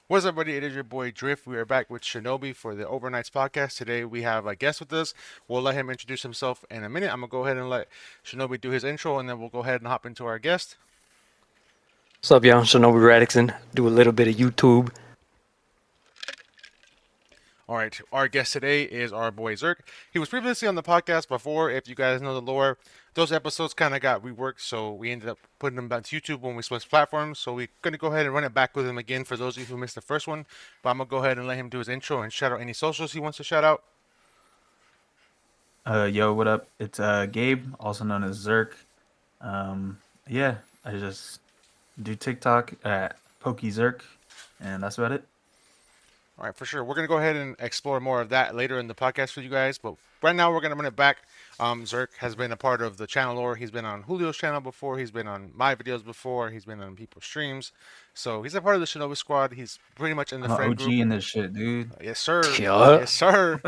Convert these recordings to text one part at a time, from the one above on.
What's up, buddy? It is your boy Drift. We are back with Shinobi for the Overnights podcast. Today we have a guest with us. We'll let him introduce himself in a minute. I'm gonna go ahead and let Shinobi do his intro, and then we'll go ahead and hop into our guest. What's up, y'all? Shinobi Radixan. Do a little bit of YouTube. All right, our guest today is our boy Zyrc. He was previously on the podcast before. If you guys know the lore, those episodes kind of got reworked, so we ended up putting them back to YouTube when we switched platforms. So we're gonna go ahead and run it back with him again for those of you who missed the first one. But I'm gonna go ahead and let him do his intro and shout out any socials he wants to shout out. Yo, what up? It's Gabe, also known as Zyrc. Yeah, I just do TikTok at PokeZerk, and that's about it. All right, for sure. We're gonna go ahead and explore more of that later in the podcast for you guys. But right now, we're gonna run it back. Zerk has been a part of the channel lore. He's been on Julio's channel before. He's been on my videos before. He's been on people's streams. So he's a part of the Shinobi squad. He's pretty much in the I'm an friend OG group. in this shit, dude. Yes, sir. Yeah. Yes, sir.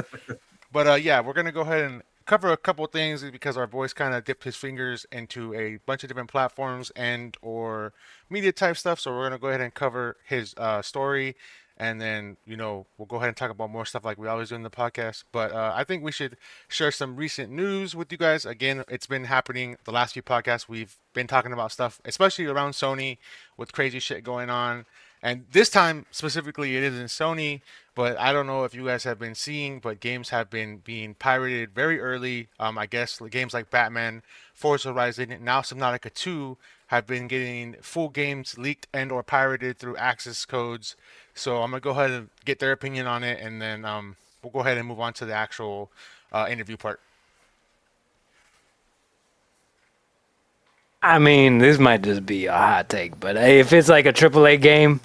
But yeah, we're gonna go ahead and cover a couple of things because our boys kind of dipped his fingers into a bunch of different platforms and or media type stuff. So we're gonna go ahead and cover his story, and then we'll go ahead and talk about more stuff like we always do in the podcast. But I think we should share some recent news with you guys. Again, it's been happening the last few podcasts. We've been talking about stuff, especially around Sony, with crazy shit going on. And this time specifically, it isn't Sony, but I don't know if you guys have been seeing, but games have been being pirated very early. I guess games like Batman, Forza Horizon, now Subnautica 2 have been getting full games leaked and or pirated through access codes. So I'm gonna go ahead and get their opinion on it, and then we'll go ahead and move on to the actual interview part. I mean, this might just be a hot take, but hey, if it's like a AAA game,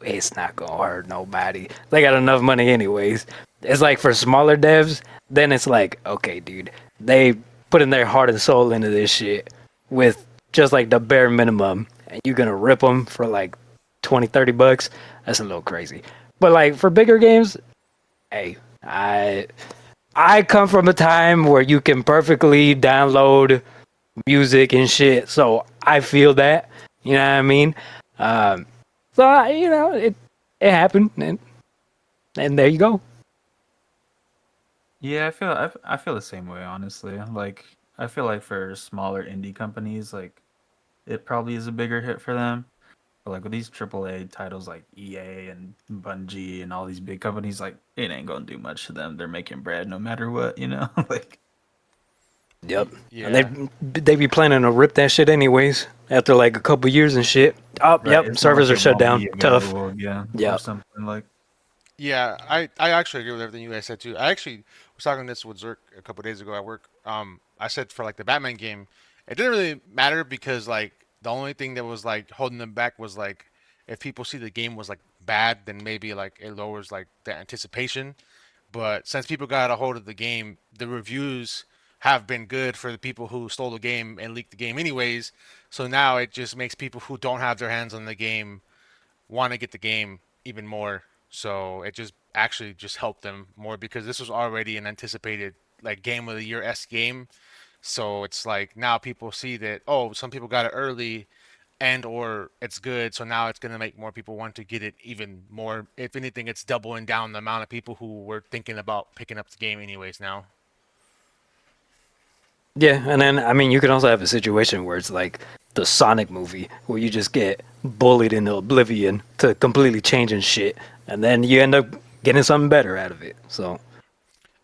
it's not gonna hurt nobody. They got enough money anyways. It's like for smaller devs, then it's like, okay, dude, they putting their heart and soul into this shit with just like the bare minimum, and you're gonna rip them for like 20, $30. That's a little crazy. But like for bigger games, hey, I come from a time where you can perfectly download music and shit, so I feel that. You know what I mean? Um, it happened, and there you go. Yeah, I feel the same way, honestly. Like, I feel like for smaller indie companies, like it probably is a bigger hit for them. But like with these AAA titles like EA and Bungie and all these big companies, like it ain't gonna do much to them. They're making bread no matter what, you know? Like, Yep. And Yeah. they be planning to rip that shit anyways after like a couple years and shit. Oh, right? yep. It's not Servers like are it shut won't down. be Tough. available again or Yep. something. Like, Yeah, I actually agree with everything you guys said too. I actually was talking this with Zerk a couple days ago at work. I said for like the Batman game, it didn't really matter because like the only thing that was like holding them back was like if people see the game was like bad, then maybe like it lowers like the anticipation. But since people got a hold of the game, the reviews have been good for the people who stole the game and leaked the game anyways. So now it just makes people who don't have their hands on the game want to get the game even more. So it just actually just helped them more because this was already an anticipated like game of the year S game. So it's like now people see that oh some people got it early and or it's good so now it's going to make more people want to get it even more. If anything it's doubling down the amount of people who were thinking about picking up the game anyways now. Yeah, and then I mean you can also have a situation where it's like the Sonic movie where you just get bullied into oblivion to completely changing shit, and then you end up getting something better out of it. So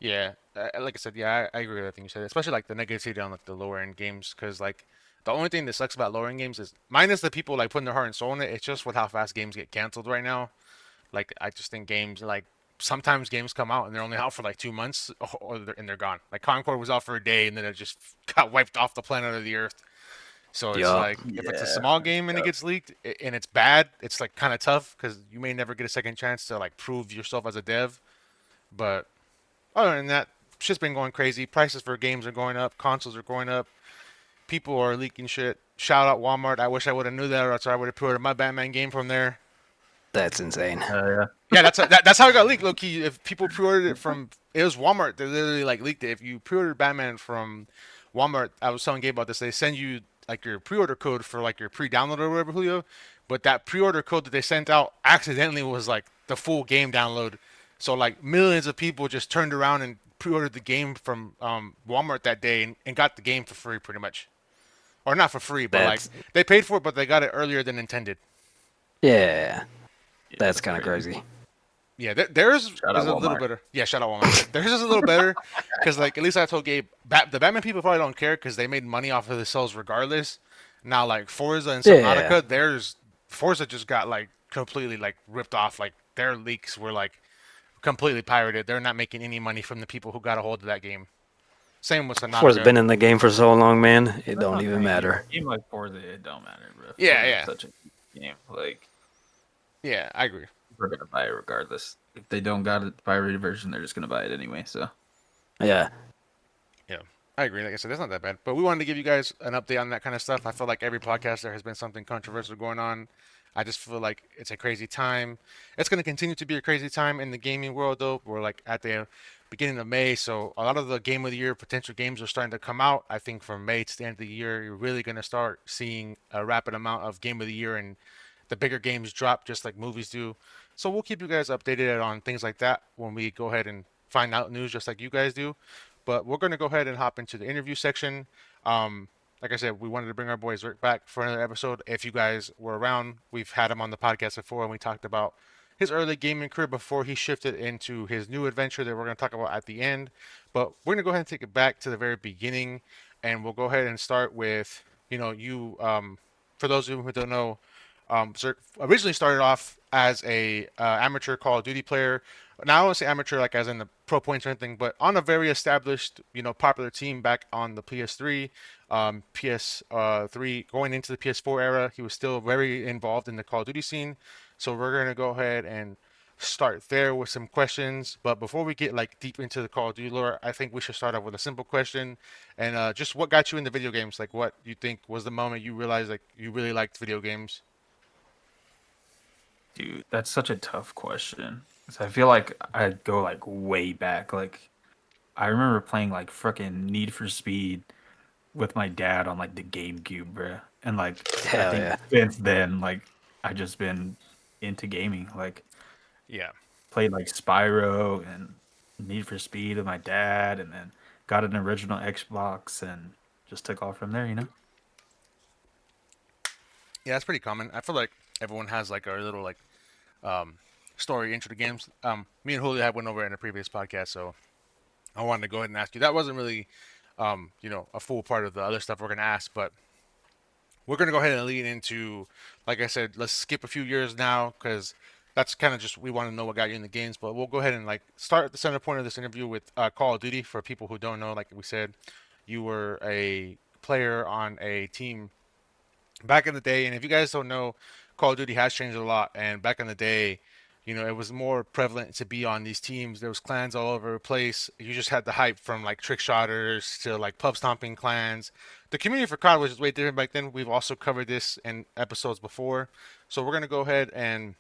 Yeah, like I said, yeah, I agree with everything you said, especially like the negativity on like the lower end games, because like the only thing that sucks about lower end games is minus the people like putting their heart and soul in it. It's just with how fast games get canceled right now. Like I just think games like sometimes games come out and they're only out for like 2 months and they're gone. Like Concord was out for a day and then it just got wiped off the planet of the Earth. So it's yeah, like if it's a yeah, small game and it yeah. gets leaked and it's bad, it's like kind of tough because you may never get a second chance to like prove yourself as a dev. But other than that, shit's been going crazy. Prices for games are going up. Consoles are going up. People are leaking shit. Shout out Walmart. I wish I would have knew that, or else I would have pre-ordered my Batman game from there. that's insane. Yeah. Yeah, that's how it got leaked. Low key, if people pre-ordered it from it was Walmart, they literally like leaked it. If you pre-ordered Batman from Walmart, I was telling Gabe about this. They send you like your pre-order code for like your pre-download or whatever, Julio. but that pre-order code that they sent out accidentally was like the full game download. So like millions of people just turned around and pre-ordered the game from Walmart that day and got the game for free, pretty much, or not for free, but like That's they paid for it, but they got it earlier than intended. yeah, Yeah, that's that's kind of crazy. crazy. Yeah, theirs Shout is out a little Walmart. better. Yeah, shout out Walmart. Theirs is a little better because, like, at least I told Gabe, the Batman people probably don't care because they made money off of the sales regardless. Now, like Forza and Yeah, Subnautica, Forza just got like completely like ripped off. Like their leaks were like completely pirated. They're not making any money from the people who got a hold of that game. Same with Forza's Subnautica. been in the game for so long, man. It That's don't what I'm even saying. matter. Game like Forza, it don't matter, bro. Yeah, Forza is yeah, such a good game. Like yeah. I agree. we're gonna buy it regardless. If they don't got a pirated version, they're just gonna buy it anyway. So Yeah, Yeah, I agree. Like I said, that's not that bad. But we wanted to give you guys an update on that kind of stuff. I feel like every podcast there has been something controversial going on. I just feel like it's a crazy time. It's going to continue to be a crazy time in the gaming world, though. We're like at the beginning of May, so a lot of the game of the year potential games are starting to come out. I think from May to the end of the year, you're really going to start seeing a rapid amount of game of the year and the bigger games drop just like movies do. So we'll keep you guys updated on things like that when we go ahead and find out news just like you guys do. But we're going to go ahead and hop into the interview section. Like I said, we wanted to bring our boy Zyrc back for another episode. If you guys were around, we've had him on the podcast before, and we talked about his early gaming career before he shifted into his new adventure that we're going to talk about at the end. But we're going to go ahead and take it back to the very beginning, and we'll go ahead and start with, you. For those of you who don't know, Zerk originally started off as a amateur Call of Duty player. Now I don't want to say amateur like as in the pro points or anything, but on a very established, popular team back on the PS3, PS3 going into the PS4 era. He was still very involved in the Call of Duty scene. So we're gonna go ahead and start there with some questions. But before we get like deep into the Call of Duty lore, I think we should start off with a simple question, and just what got you into video games? Like, what you think was the moment you realized like you really liked video games? dude, that's such a tough question. 'Cause I feel like I'd go like way back. Like I remember playing like frickin' Need for Speed with my dad on like the GameCube, bruh. And like I hell think yeah. since then, like I just been into gaming. Like Yeah. played like Spyro and Need for Speed with my dad, and then got an original Xbox and just took off from there. Yeah, that's pretty common. I feel like everyone has like a little like um, story intro to games. Me and Julio had went over it in a previous podcast, so I wanted to go ahead and ask you. That wasn't really, a full part of the other stuff we're gonna ask, but we're gonna go ahead and lead into, like I said, let's skip a few years now because that's kind of just we want to know what got you in the games. But we'll go ahead and like start at the center point of this interview with Call of Duty. For people who don't know, like we said, you were a player on a team back in the day. And if you guys don't know, Call of Duty has changed a lot. And back in the day, it was more prevalent to be on these teams. There was clans all over the place. You just had the hype from like trick shotters to like pub stomping clans. The community for COD was way different back then. We've also covered this in episodes before. So we're gonna go ahead and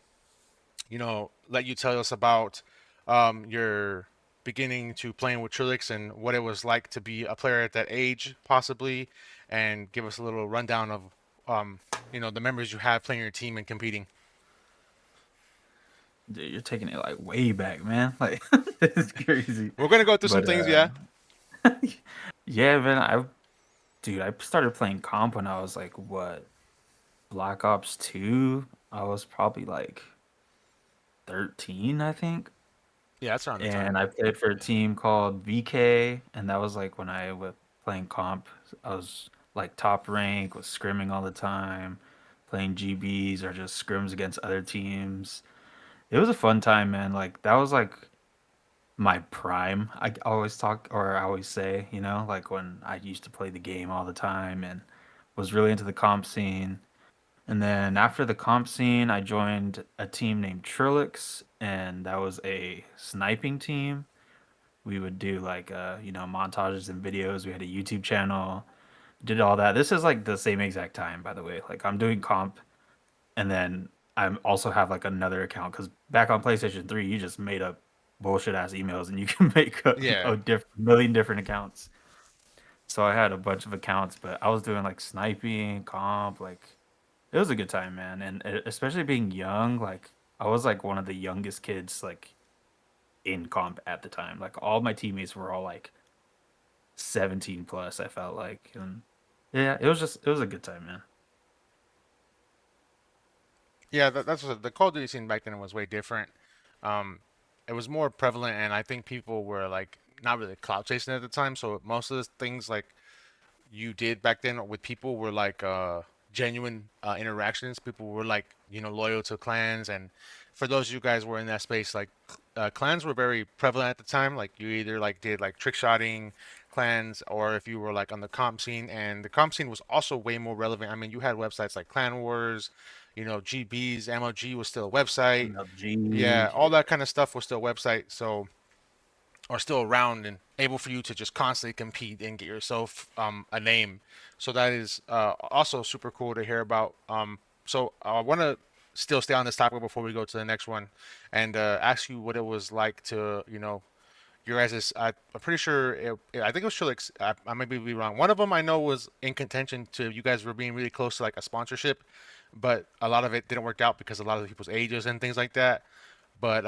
let you tell us about your beginning to playing with Trilix and what it was like to be a player at that age, possibly, and give us a little rundown of the memories you have playing your team and competing. Dude, you're taking it like way back, man. Like it's crazy. We're gonna go through some But things, yeah. yeah, man, I started playing comp when I was like what, Black Ops 2? I was probably like 13, I think. Yeah, that's around the And time. I played for a team called VK, and that was like when I was playing comp. I was like top rank, was scrimming all the time, playing GBs or just scrims against other teams. It was a fun time, man. Like that was like my prime. I always talk or I always say, like when I used to play the game all the time and was really into the comp scene. And then after the comp scene, I joined a team named Trilix, and that was a sniping team. We would do like montages and videos. We had a YouTube channel, did all that. This is like the same exact time, by the way. Like I'm doing comp, and then I also have like another account because back on PlayStation 3, you just made up bullshit ass emails and you can make Yeah, million different accounts. So I had a bunch of accounts, but I was doing like sniping, comp, like It was a good time, man, and especially being young. Like I was like one of the youngest kids like in comp at the time. Like all my teammates were all like 17 plus. I felt like, and yeah, it was a good time, man. Yeah, that's what, the Call of Duty scene back then was way different. Um, it was more prevalent, and I think people were like not really clout chasing at the time. So most of the things like you did back then with people were like genuine interactions. People were like loyal to clans, and for those of you guys who were in that space, like clans were very prevalent at the time. Like you either like did like trick shotting clans, or if you were like on the comp scene, and the comp scene was also way more relevant. I mean, you had websites like Clan Wars, GB's, MOG was still a website. MLG, Yeah, all that kind of stuff was still a website. So are still around and able for you to just constantly compete and get yourself a name. So that is also super cool to hear about. So I want to still stay on this topic before we go to the next one, and ask you what it was like to, your guys' I'm pretty sure I think it was Trilix. I might be wrong. One of them I know was in contention to you guys were being really close to like a sponsorship, but a lot of it didn't work out because a lot of people's ages and things like that. But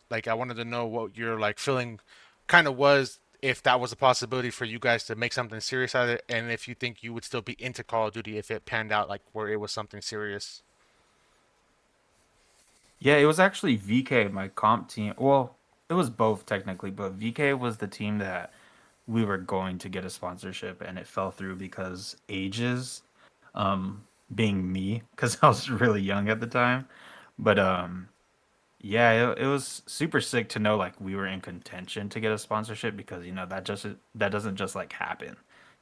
like I wanted to know what your like feeling kind of was, if that was a possibility for you guys to make something serious out of it, and if you think you would still be into Call of Duty if it panned out like where it was something serious. yeah, it was actually VK, my comp team. Well, it was both technically, but VK was the team that we were going to get a sponsorship, and it fell through because ages, um, being me, because I was really young at the time. But yeah, it was super sick to know like we were in contention to get a sponsorship because that doesn't just like happen.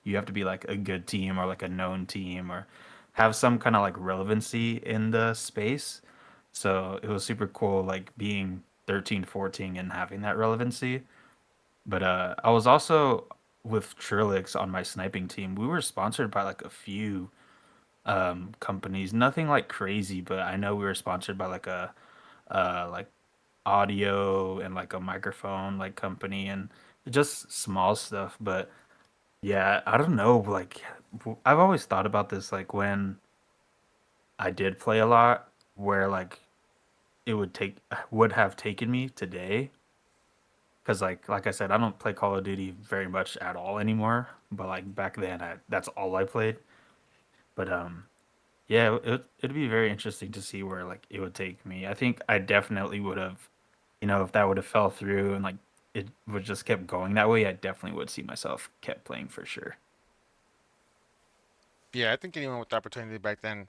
You have to be like a good team or like a known team or have some kind of like relevancy in the space. So it was super cool like being 13, 14 and having that relevancy. But I was also with Trilix on my sniping team. We were sponsored by like a few companies. Nothing like crazy, but I know we were sponsored by like a like audio and like a microphone like company and just small stuff. But yeah, I don't know, like I've always thought about this like when I did play a lot where like it would have taken me today because like I said, I don't play Call of Duty very much at all anymore, but like back then that's all I played. But yeah, it'd be very interesting to see where like it would take me. I think I definitely would have, if that would have fell through and like it would just kept going that way, I definitely would see myself kept playing for sure. Yeah, I think anyone with the opportunity back then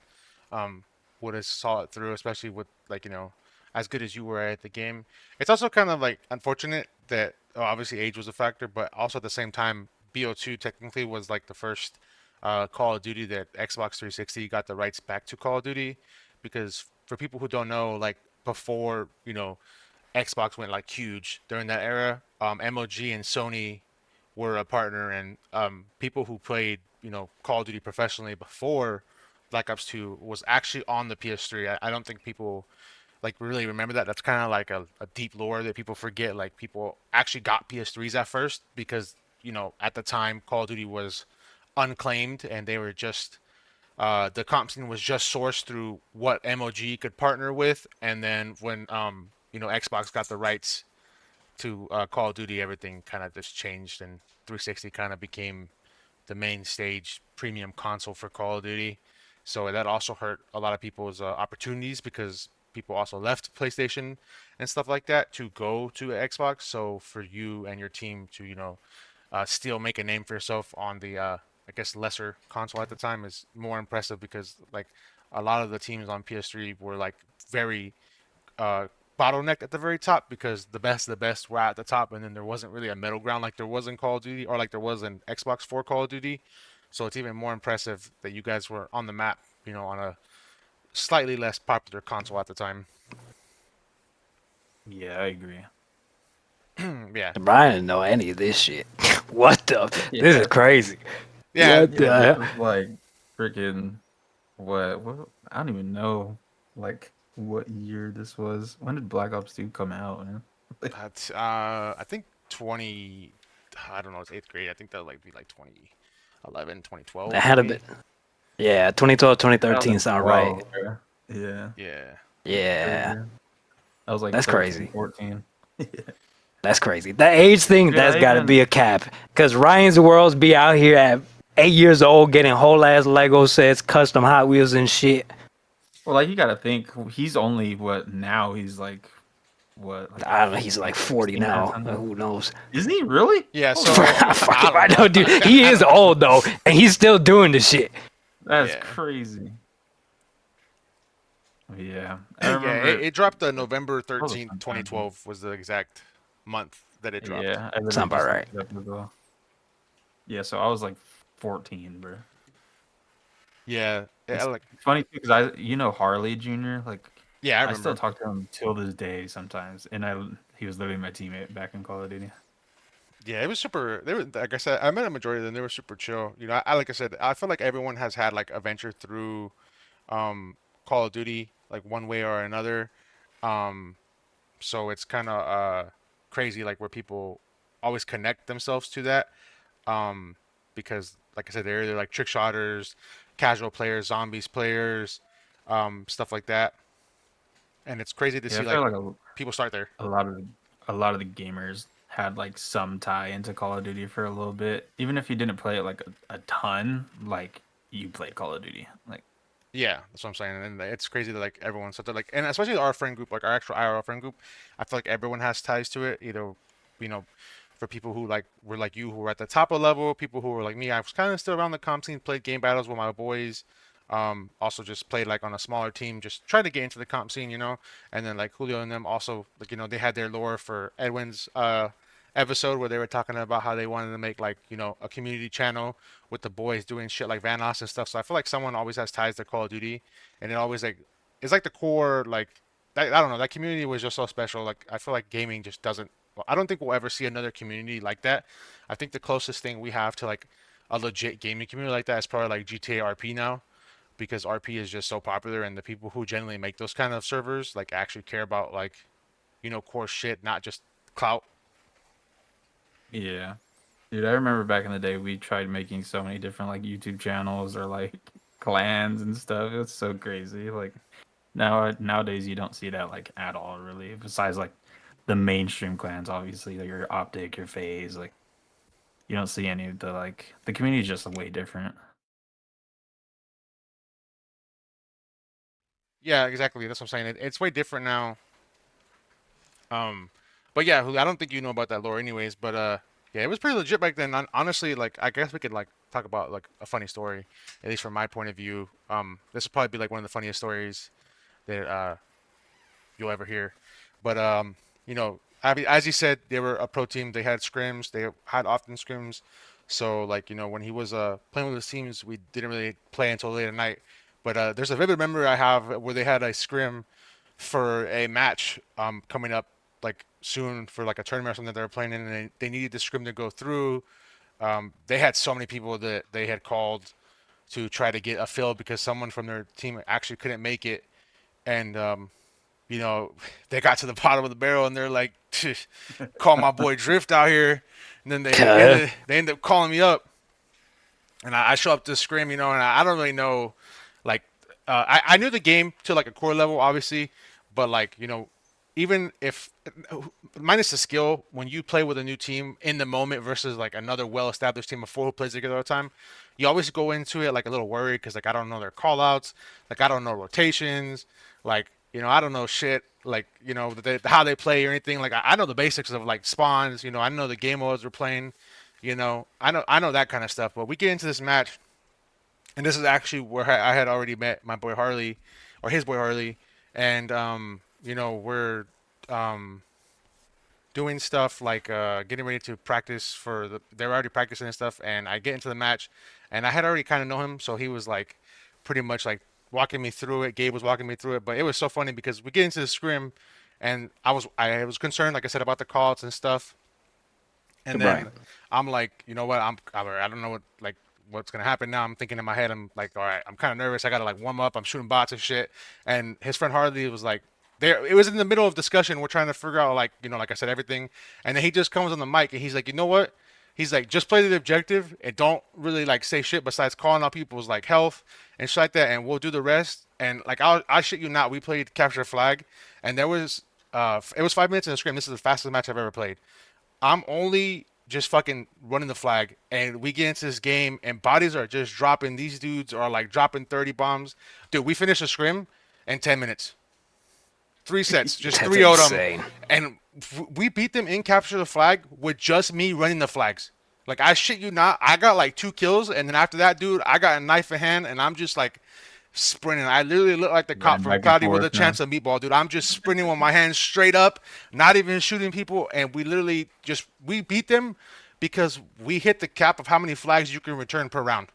um, would have saw it through, especially with like as good as you were at the game. It's also kind of like unfortunate that obviously age was a factor, but also at the same time, BO2 technically was like the first Call of Duty that Xbox 360 got the rights back to Call of Duty, because for people who don't know, like before Xbox went like huge during that era, MOG and Sony were a partner, and people who played Call of Duty professionally before Black Ops 2 was actually on the PS3. I don't think people like really remember that. That's kind of like a deep lore that people forget. Like people actually got PS3s at first because at the time Call of Duty was unclaimed, and they were just the comp scene was just sourced through what MOG could partner with, and then when Xbox got the rights to Call of Duty, everything kind of just changed, and 360 kind of became the main stage premium console for Call of Duty. So that also hurt a lot of people's opportunities because people also left PlayStation and stuff like that to go to Xbox. So for you and your team to still make a name for yourself on the I guess lesser console at the time is more impressive, because like a lot of the teams on PS3 were like very uh, bottlenecked at the very top, because the best of the best were at the top, and then there wasn't really a middle ground like there was in Call of Duty, or like there was in Xbox 4 Call of Duty. So it's even more impressive that you guys were on the map, on a slightly less popular console at the time. Yeah, I agree. Yeah, Brian didn't know any of this shit. What the? This is Yeah. crazy. yeah, What Yeah, this the? was like freaking what I don't even know like what year this was. When did Black Ops 2 come out, man? that's I think 20. I don't know. It's eighth grade. I think that would like be like 2011, That 2012 had a bit. maybe. Yeah, 2012, I was 2013 like sound right. 12, bro. Yeah, Yeah. Yeah, crazy. I was like that's 13, crazy. 14. Yeah. That's crazy. That age thing, Dude, that's I got to be even a cap. Cause Ryan's Worlds be out here at 8 years old getting whole ass Lego sets, custom Hot Wheels and shit. well, like you got to think he's only what now he's like what like I don't know. He's like 40 16 or now. something. Who knows? Is he really? Yeah. Holy So shit, Fuck I if I don't know. know, dude. He I is don't know. old though, and he's still doing the shit. that's Yeah. crazy. Yeah, I Yeah. It, remember. it dropped November That was a 13th, fun time, man. 2012 was the exact month that it dropped. Yeah, I literally Sound about just right. looked it up as well. Yeah, so I was like 14, bro. Yeah. Yeah. It's Like. funny too because Harley Jr. Like Yeah. I I still remember. talk to him till this day sometimes, and he was literally my teammate back in Call of Duty. Yeah, it was super. They were, like I said, I met a majority of them. They were super chill. Like I said, I feel like everyone has had like a venture through um, Call of Duty, like one way or another. Um, so it's kind of crazy, like where people always connect themselves to that. Um, because, like I said, they're like trick shotters, casual players, zombies players, stuff like that. And it's crazy to Yeah, I see feel like like people start there. a lot of a lot of the gamers had like some tie into Call of Duty for a little bit, even if you didn't play it like a ton. Like you played Call of Duty, like Yeah, that's what I'm saying, and it's crazy that like everyone started like, and especially our friend group, like our actual IRL friend group. I feel like everyone has ties to it. Either, you know, for people who like were like you, who were at the top of the level, people who were like me. I was kind of still around the comp scene, played game battles with my boys. Also just played like on a smaller team, just trying to get into the comp scene, And then like Julio and them also like they had their lore for Edwin's episode where they were talking about how they wanted to make like a community channel with the boys doing shit like Vanos and stuff. So I feel like someone always has ties to Call of Duty, and it always like it's like the core like I don't know, that community was just so special. Like I feel like gaming just doesn't. Well, I don't think we'll ever see another community like that. I think the closest thing we have to like a legit gaming community like that is probably like GTA RP now, because RP is just so popular, and the people who generally make those kind of servers like actually care about like core shit, not just clout. yeah. Dude, I remember back in the day we tried making so many different like YouTube channels or like clans and stuff. It's so crazy. Like nowadays you don't see that like at all really. Besides like the mainstream clans, obviously, like your Optic, your Phase, like you don't see any of the like the community is just way different. Yeah, exactly. That's what I'm saying. It's way different now. Um, but yeah, I don't think you know about that lore, anyways. But yeah, it was pretty legit back then. Honestly, like I guess we could like talk about like a funny story, at least from my point of view. This would probably be like one of the funniest stories that you'll ever hear. But I mean, as you said, they were a pro team. They had scrims. They had often scrims. So like when he was playing with his teams, we didn't really play until late at night. But there's a vivid memory I have where they had a scrim for a match coming up like soon for like a tournament or something that they were playing in, and they needed the scrim to go through. They had so many people that they had called to try to get a fill because someone from their team actually couldn't make it, and they got to the bottom of the barrel and they're like, call my boy Drift out here, and then they ended up calling me up, and I show up to scrim, and I don't really know, like, I knew the game to like a core level, obviously, but like, even if minus the skill, when you play with a new team in the moment versus like another well-established team of four who plays together all the time, you always go into it like a little worried because like I don't know their call-outs, like I don't know rotations, like I don't know shit, like how they play or anything. Like I know the basics of like spawns, I know the game modes we're playing, I know that kind of stuff. But we get into this match, and this is actually where I had already met my boy Harley, or his boy Harley, and we're um doing stuff like getting ready to practice for they're already practicing and stuff, and I get into the match, and I had already kind of know him, so he was like pretty much like walking me through it. Gabe was walking me through it, but it was so funny because we get into the scrim, and I was concerned, like I said, about the calls and stuff, and Right. then I'm like, you know what? I don't know what's gonna happen now. I'm thinking in my head. I'm like, all right, I'm kind of nervous. I gotta like warm up. I'm shooting bots and shit. And his friend Harley was like, there. It was in the middle of discussion. We're trying to figure out like like I said everything. And then he just comes on the mic and he's like, you know what? He's like, just play the objective and don't really like say shit besides calling out people's like health and shit like that, and we'll do the rest. And like, I shit you not, we played capture the flag, and there was it was 5 minutes in the scrim. This is the fastest match I've ever played. I'm only just fucking running the flag, and we get into this game, and bodies are just dropping. These dudes are like dropping 30 bombs. Dude, we finished the scrim in 10 minutes. 3 sets, just That's 3 0'd them, insane. and we beat them in capture the flag with just me running the flags. Like I shit you not, I got like 2 kills, and then after that, dude, I got a knife in hand, and I'm just like sprinting. I literally look like the cop Ran from back and Cloudy with a forth, huh? Chance of Meatball, dude. I'm just sprinting with my hands straight up, not even shooting people, and we literally just we beat them because we hit the cap of how many flags you can return per round.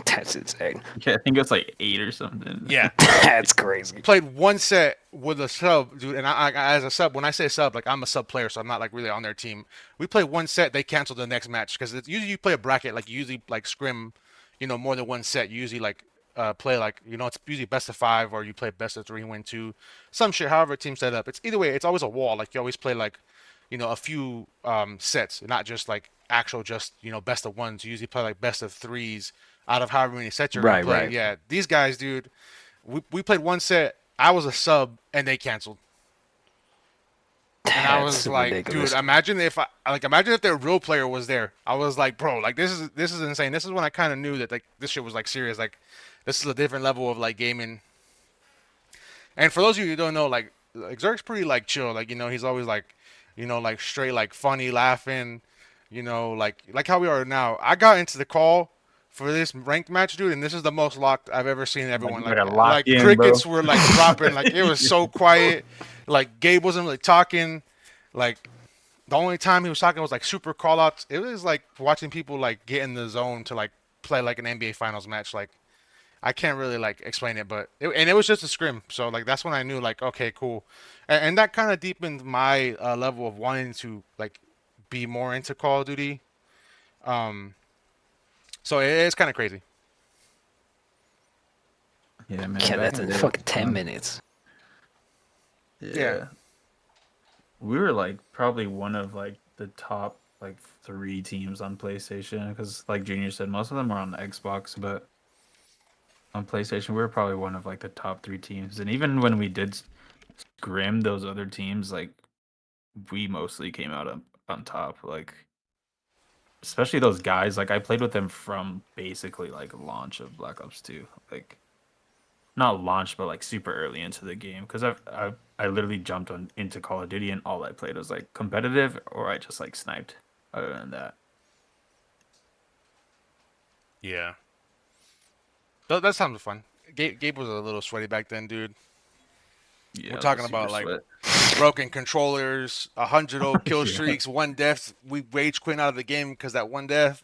That's insane. Yeah, I think it's like 8 or something. Yeah. That's crazy. Played 1 set with a sub, dude, and as a sub, when I say sub, like I'm a sub player, so I'm not like really on their team. We played 1 set, they canceled the next match because usually you play a bracket, like you usually like scrim, more than 1 set. You usually like play like it's usually best of 5 or you play best of 3 and win 2, some shit. However, team set up, it's either way. It's always a wall. Like you always play like a few sets, not just like actual just best of ones. You usually play like best of threes out of however many sets you're gonna Right, play. right. Yeah, these guys, dude. We played 1 set. I was a sub, and they canceled. And I was That's like, dude, ridiculous. imagine if their real player was there. I was like, bro, like this is insane. This is when I kind of knew that like this shit was like serious. Like this is a different level of like gaming. And for those of you who don't know, like Zerk's pretty like chill. Like he's always like, like straight like funny, laughing. Like how we are now. I got into the call for this ranked match, dude, and this is the most locked I've ever seen Like everyone. you Like gotta lock like in, bro. crickets were like dropping. Like it was so quiet. Like Gabe wasn't really talking. Like the only time he was talking was like super call outs. It was like watching people like get in the zone to like play like an NBA Finals match. Like I can't really like explain it, but it was just a scrim. So like that's when I knew like okay, cool, and that kind of deepened my level of wanting to like be more into Call of Duty. Um, so it's kind of crazy. Yeah, man. Yeah, Back that's in in the day, it fucking was 10 fun. minutes. Yeah, Yeah, we were like probably one of like the top like 3 teams on PlayStation because, like Junior said, most of them were on the Xbox, but on PlayStation, we were probably one of like the top 3 teams. And even when we did scrim those other teams, like we mostly came out on top. Like especially those guys. Like I played with them from basically like launch of Black Ops 2. Like not launch, but like super early into the game because I literally jumped on into Call of Duty and all I played was like competitive or I just like sniped. Other than that, yeah. That sounds fun. Gabe was a little sweaty back then, dude. yeah, We're it was a talking super about like sweat. broken controllers, 100 kill Yeah, streaks, 1 death. We rage quit out of the game because that 1 death,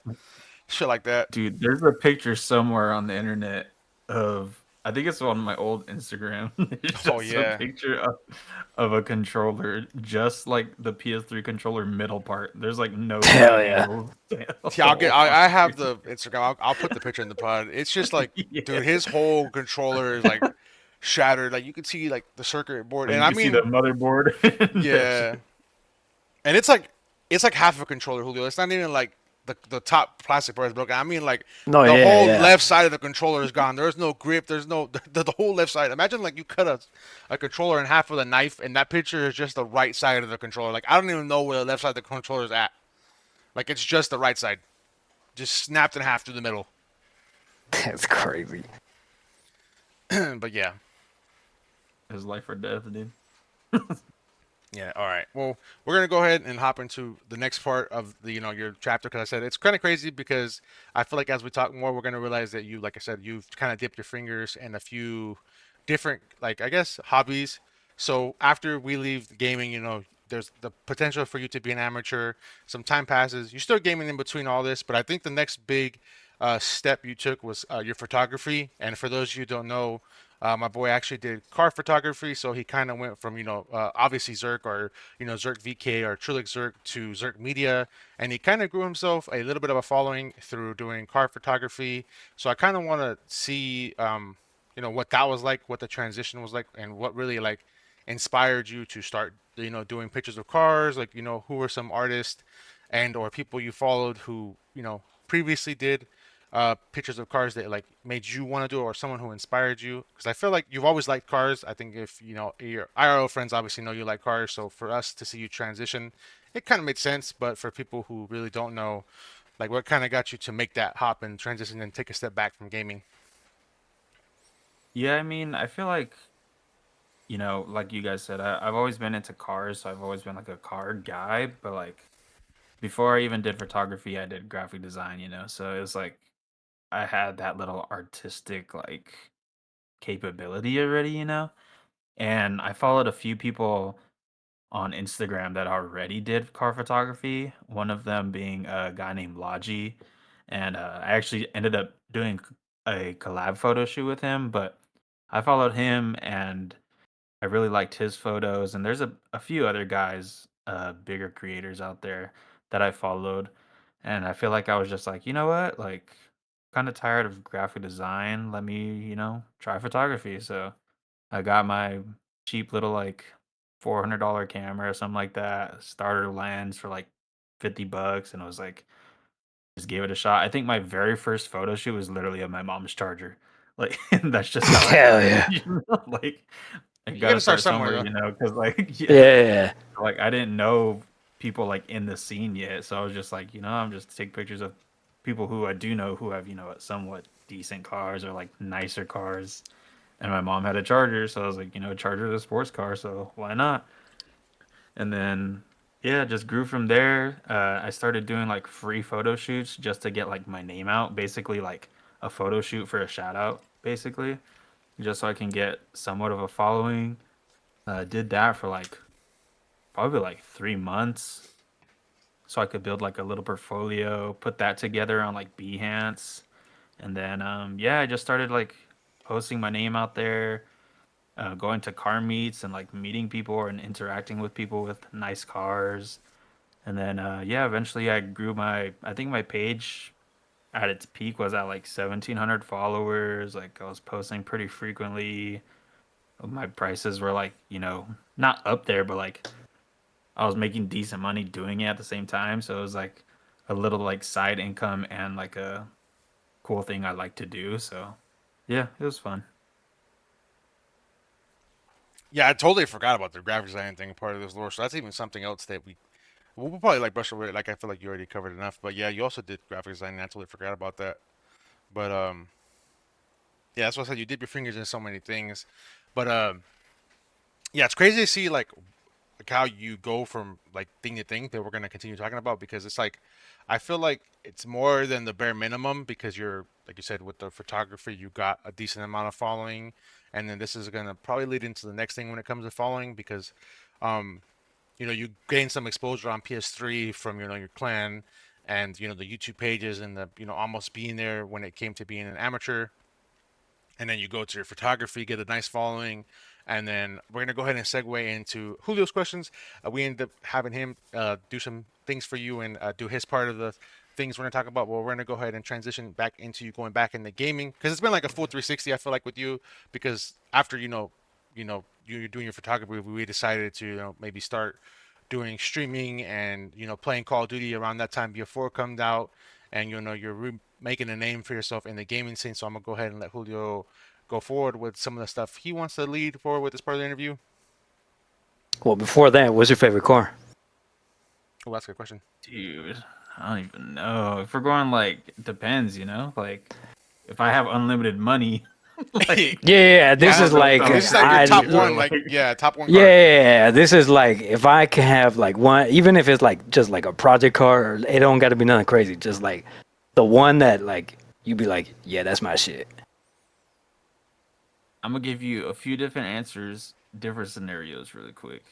shit like that. dude, there's a picture somewhere on the internet of I think it's on my old Instagram. It's Oh just a yeah. picture of a controller, just like the PS3 controller middle part. There's like no Hell side yeah. angles. The Yeah, whole on I have screen. the Instagram. I'll put the picture in the pod. It's just like, Yeah. dude, his whole controller is like shattered. Like you can see like the circuit board, Like and you I can see the mean, motherboard. And that yeah, shit. and it's like half a controller, Julio. It's not even like the top plastic part is broken. I mean, like No, the yeah, whole yeah. left side of the controller is gone. There's no grip. There's no the whole left side. Imagine like you cut a controller in half with a knife, and that picture is just the right side of the controller. Like I don't even know where the left side of the controller is at. Like it's just the right side, just snapped in half through the middle. That's crazy. But yeah. His life or death, dude. Yeah. All right. Well, we're gonna go ahead and hop into the next part of the your chapter because I said it's kind of crazy because I feel like as we talk more, we're gonna realize that like I said, you've kind of dipped your fingers in a few different like I guess hobbies. So after we leave the gaming, there's the potential for you to be an amateur. Some time passes. You're still gaming in between all this, but I think the next big step you took was your photography. And for those of you who don't know, my boy actually did car photography, so he kind of went from obviously Zerk or Zerk VK or Trulic Zerk to Zerk Media, and he kind of grew himself a little bit of a following through doing car photography. So I kind of want to see what that was like, what the transition was like, and what really like inspired you to start doing pictures of cars. Like who were some artists and or people you followed who previously did pictures of cars that like made you want to do it, or someone who inspired you? Because I feel like you've always liked cars. I think if your IRL friends obviously know you like cars, so for us to see you transition, it kind of made sense. But for people who really don't know, like what kind of got you to make that hop and transition and take a step back from gaming? Yeah, I mean, I feel like, like you guys said, I've always been into cars, so I've always been like a car guy. But like before I even did photography, I did graphic design. So it was like I had that little artistic like capability already. And I followed a few people on Instagram that already did car photography. One of them being a guy named Logi, and I actually ended up doing a collab photo shoot with him. But I followed him, and I really liked his photos. And there's a few other guys, bigger creators out there that I followed, and I feel like I was just like, you know what, like, kind of tired of graphic design. Let me, try photography. So I got my cheap little like $400 camera or something like that, starter lens for like $50, and I was like, just gave it a shot. I think my very first photo shoot was literally at my mom's charger. Like, that's just how I Hell started. yeah. Like, I You got gotta to start start somewhere somewhere, though. because like, yeah, Yeah. like I didn't know people like in the scene yet, so I was just like, I'm just take pictures of people who I do know who have somewhat decent cars or like nicer cars. And my mom had a Charger, so I was like, Charger's a sports car, so why not? And then, yeah, just grew from there. I started doing like free photo shoots just to get like my name out, basically like a photo shoot for a shout out, basically, just so I can get somewhat of a following. Did that for like probably like 3 months, so I could build like a little portfolio, put that together on like Behance, and then yeah, I just started like posting my name out there, going to car meets and like meeting people and interacting with people with nice cars. And then yeah, eventually I grew I think my page at its peak was at like 1,700 followers. Like I was posting pretty frequently. My prices were like, not up there, but like I was making decent money doing it at the same time. So it was like a little like side income and like a cool thing I like to do. So yeah, it was fun. Yeah, I totally forgot about the graphic design thing part of this lore. So that's even something else that we'll probably like brush over it. Like I feel like you already covered enough. But yeah, you also did graphic design. And I totally forgot about that. But yeah, that's what I said. You dip your fingers in so many things. But yeah, it's crazy to see like how you go from like thing to thing that we're gonna continue talking about, because it's like I feel like it's more than the bare minimum, because you're like you said with the photography you got a decent amount of following, and then this is gonna probably lead into the next thing when it comes to following, because um you gain some exposure on PS3 from your clan, and the YouTube pages, and the almost being there when it came to being an amateur, and then you go to your photography, get a nice following, and then we're gonna go ahead and segue into Julio's questions. We end up having him do some things for you and do his part of the things we're gonna talk about. Well, we're gonna go ahead and transition back into you going back into gaming, because it's been like a full 360. I feel like with you, because after you're doing your photography, we decided to maybe start doing streaming and playing Call of Duty around that time before it comes out, and you're making a name for yourself in the gaming scene. So I'm gonna go ahead and let Julio go forward with some of the stuff he wants to lead forward with this part of the interview. Well, before that, what's your favorite car? Oh, that's a good question. Dude, I don't even know. If we're going like it depends. Like if I have unlimited money, like Yeah, this Yeah, I'll is go like this something is like your I. top crazy. But one, like like yeah, top one car. Yeah, this is like if I can have like one, even if it's like just like a project car, or it don't got to be nothing crazy. Just like the one that like you be like, yeah, that's my shit. I'm gonna give you a few different answers, different scenarios really quick.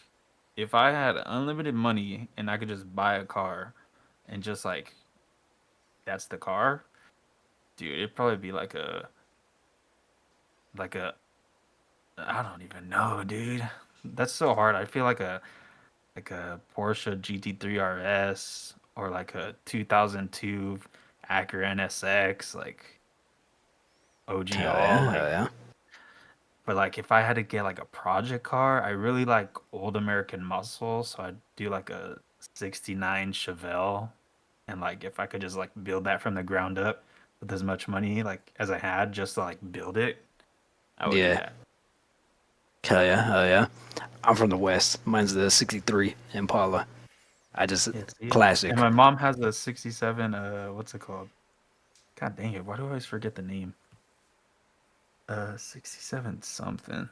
If I had unlimited money and I could just buy a car and just like that's the car, dude, it'd probably be like a I don't even know, dude. That's so hard. I feel like a Porsche GT3 RS or like a 2002 Acura NSX, like OG Hell all yeah, like. hell yeah. But like if I had to get like a project car, I really like old American muscle, so I'd do like a '69 Chevelle, and like if I could just like build that from the ground up with as much money like as I had just to like build it, I would do Yeah. that. Hell yeah. Hell yeah. I'm from the West. Mine's the '63 Impala. I just Yeah, see? And classic. my mom has a '67. What's it called? God dang it! Why do I always forget the name? '67 something.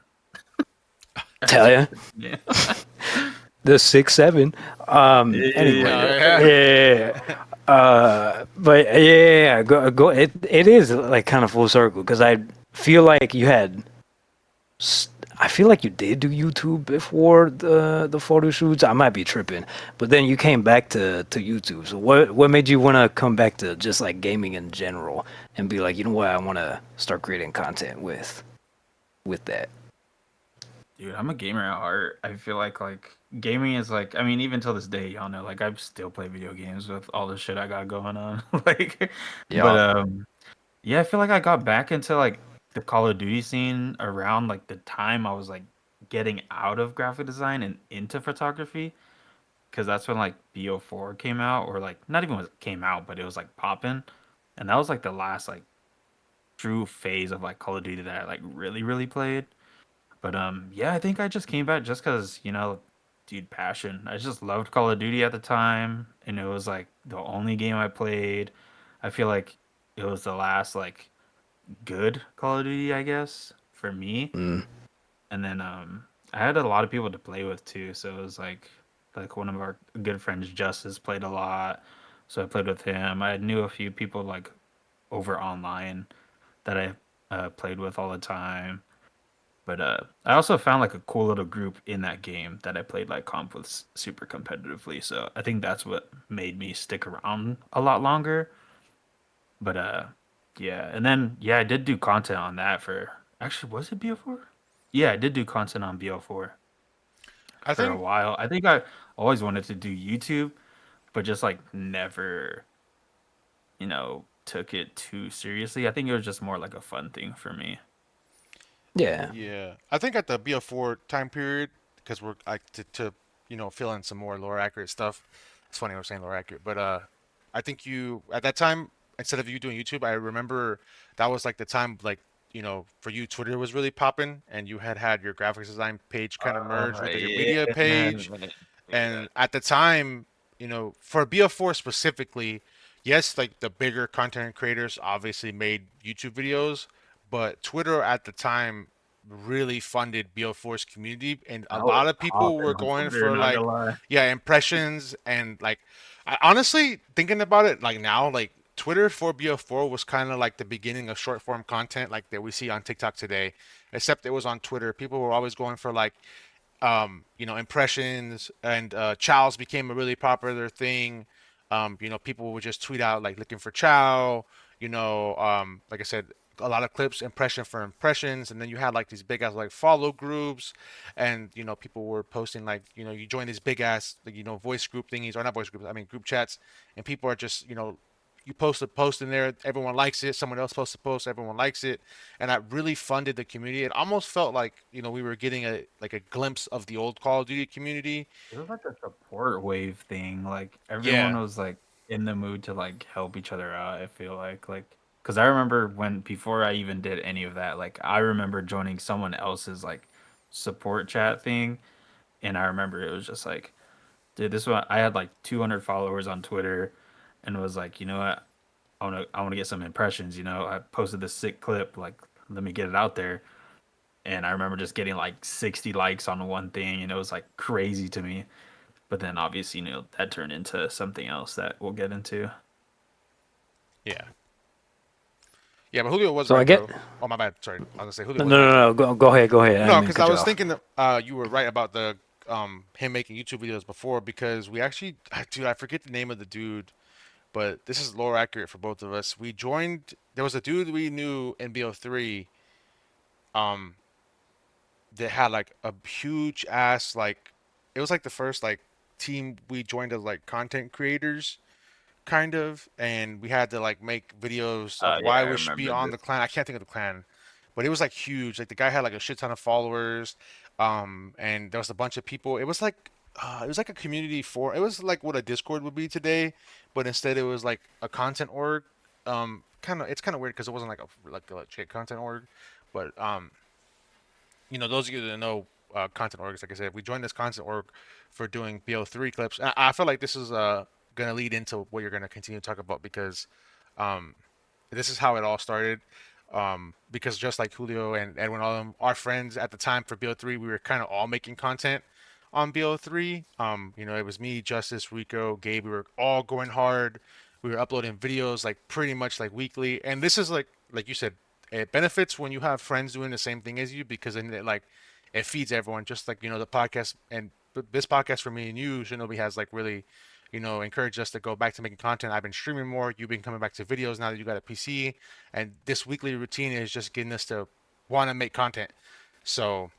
I Hell just yeah. yeah. The 6'7". Yeah, Anyway. Oh yeah. yeah. Yeah. But yeah. Go. It is like kind of full circle because I feel like you had I feel like you did do YouTube before the photo shoots. I might be tripping, but then you came back to YouTube. So what made you want to come back to just like gaming in general and be like, you know what, I want to start creating content with that. Dude, I'm a gamer at heart. I feel like gaming is like I mean even till this day, y'all know like I still play video games with all the shit I got going on. like but Yeah. yeah, I feel like I got back into like the Call of Duty scene around like the time I was like getting out of graphic design and into photography because that's when like BO4 came out or like not even was came out, but it was like popping. And that was like the last like true phase of like Call of Duty that I like really played. But yeah, I think I just came back just cuz dude, passion. I just loved Call of Duty at the time and it was like the only game I played. I feel like it was the last like good Call of Duty, I guess, for me. Mm. And then I had a lot of people to play with too, so it was like one of our good friends, Justice, played a lot. So I played with him. I knew a few people like over online that I played with all the time. But I also found like a cool little group in that game that I played like comp with super competitively. So I think that's what made me stick around a lot longer. But yeah, and then yeah, I did do content on that for actually was it BO4? Yeah, I did do content on BO4 I for a think while. I think I always wanted to do YouTube, but just like never, took it too seriously. I think it was just more like a fun thing for me. Yeah. yeah. I think at the BO4 time period, because we're like to fill in some more lore accurate stuff. It's funny I was saying lore accurate, but I think you at that time instead of you doing YouTube, I remember that was like the time like for you Twitter was really popping, and you had your graphics design page kind of merged with your Yeah, media page. yeah. And at the time, for BO4 specifically, yes, like the bigger content creators obviously made YouTube videos, but Twitter at the time really funded BO4's community, and a I lot was of people popping were on going Twitter, for not like, gonna lie. yeah, impressions and like, I honestly thinking about it like now, like Twitter for BO4 was kind of like the beginning of short form content like that we see on TikTok today, except it was on Twitter. People were always going for like impressions, and chows became a really popular thing. People would just tweet out like looking for chow. Like I said, a lot of clips, impression for impressions, and then you had like these big ass like follow groups, and people were posting like you join these big ass like voice group thingies or not voice groups, I mean group chats, and people are just you post a post in there, everyone likes it. Someone else posts a post, everyone likes it, and that really funded the community. It almost felt like we were getting a glimpse of the old Call of Duty community. It was like a support wave thing. Like everyone Yeah, was like in the mood to like help each other out. I feel like because I remember when before I even did any of that, like I remember joining someone else's like support chat thing, and I remember it was just like, dude, this one I had like 200 followers on Twitter, and was like, you know what, I want to get some impressions. I posted this sick clip, like let me get it out there, and I remember just getting like 60 likes on one thing, and it was like crazy to me. But then obviously, that turned into something else that we'll get into. yeah, yeah. But Julio was So I right get though. Oh my bad. Sorry, I was gonna say Julio no was no right no though. no. Go ahead. Go ahead. I didn't No, mean to because I cut you was off. thinking that you were right about the him making YouTube videos before, because we actually dude, I forget the name of the dude, but this is lore accurate for both of us. We joined. There was a dude we knew in BO3 um that had like a huge ass like, it was like the first like team we joined as like content creators kind of, and we had to like make videos of Yeah, why I we should be remember on this. the clan. I can't think of the clan, but it was like huge. Like the guy had like a shit ton of followers, and there was a bunch of people. It was like it was like a community for. It was like what a Discord would be today, but instead it was like a content org. Kind of, it's kind of weird because it wasn't like a legit content org, but those of you that know content orgs, like I said, we joined this content org for doing BO3 clips. And I feel like this is gonna lead into what you're gonna continue to talk about because um, this is how it all started. Because just like Julio and Edwin, all of them, our friends at the time for BO3, we were kind of all making content on BO3. It was me, Justice, Rico, Gabe. We were all going hard. We were uploading videos like pretty much like weekly. And this is like you said, it benefits when you have friends doing the same thing as you because then it feeds everyone. Just like the podcast and this podcast for me and you, Shinobi has like really encouraged us to go back to making content. I've been streaming more. You've been coming back to videos now that you got a PC, and this weekly routine is just getting us to want to make content. So,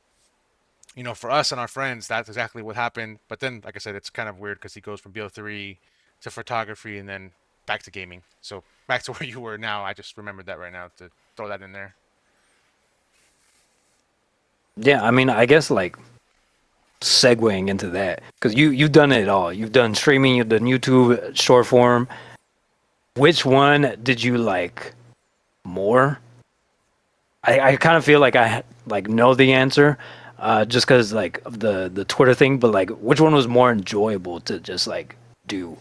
for us and our friends, that's exactly what happened. But then, like I said, it's kind of weird because he goes from BO3 to photography and then back to gaming. So back to where you were now. I just remembered that right now to throw that in there. Yeah, I mean, I guess like segueing into that because you've done it all. You've done streaming, you've done YouTube, short form. Which one did you like more? I kind of feel like I like know the answer, just because like of the Twitter thing. But like, which one was more enjoyable to just like do?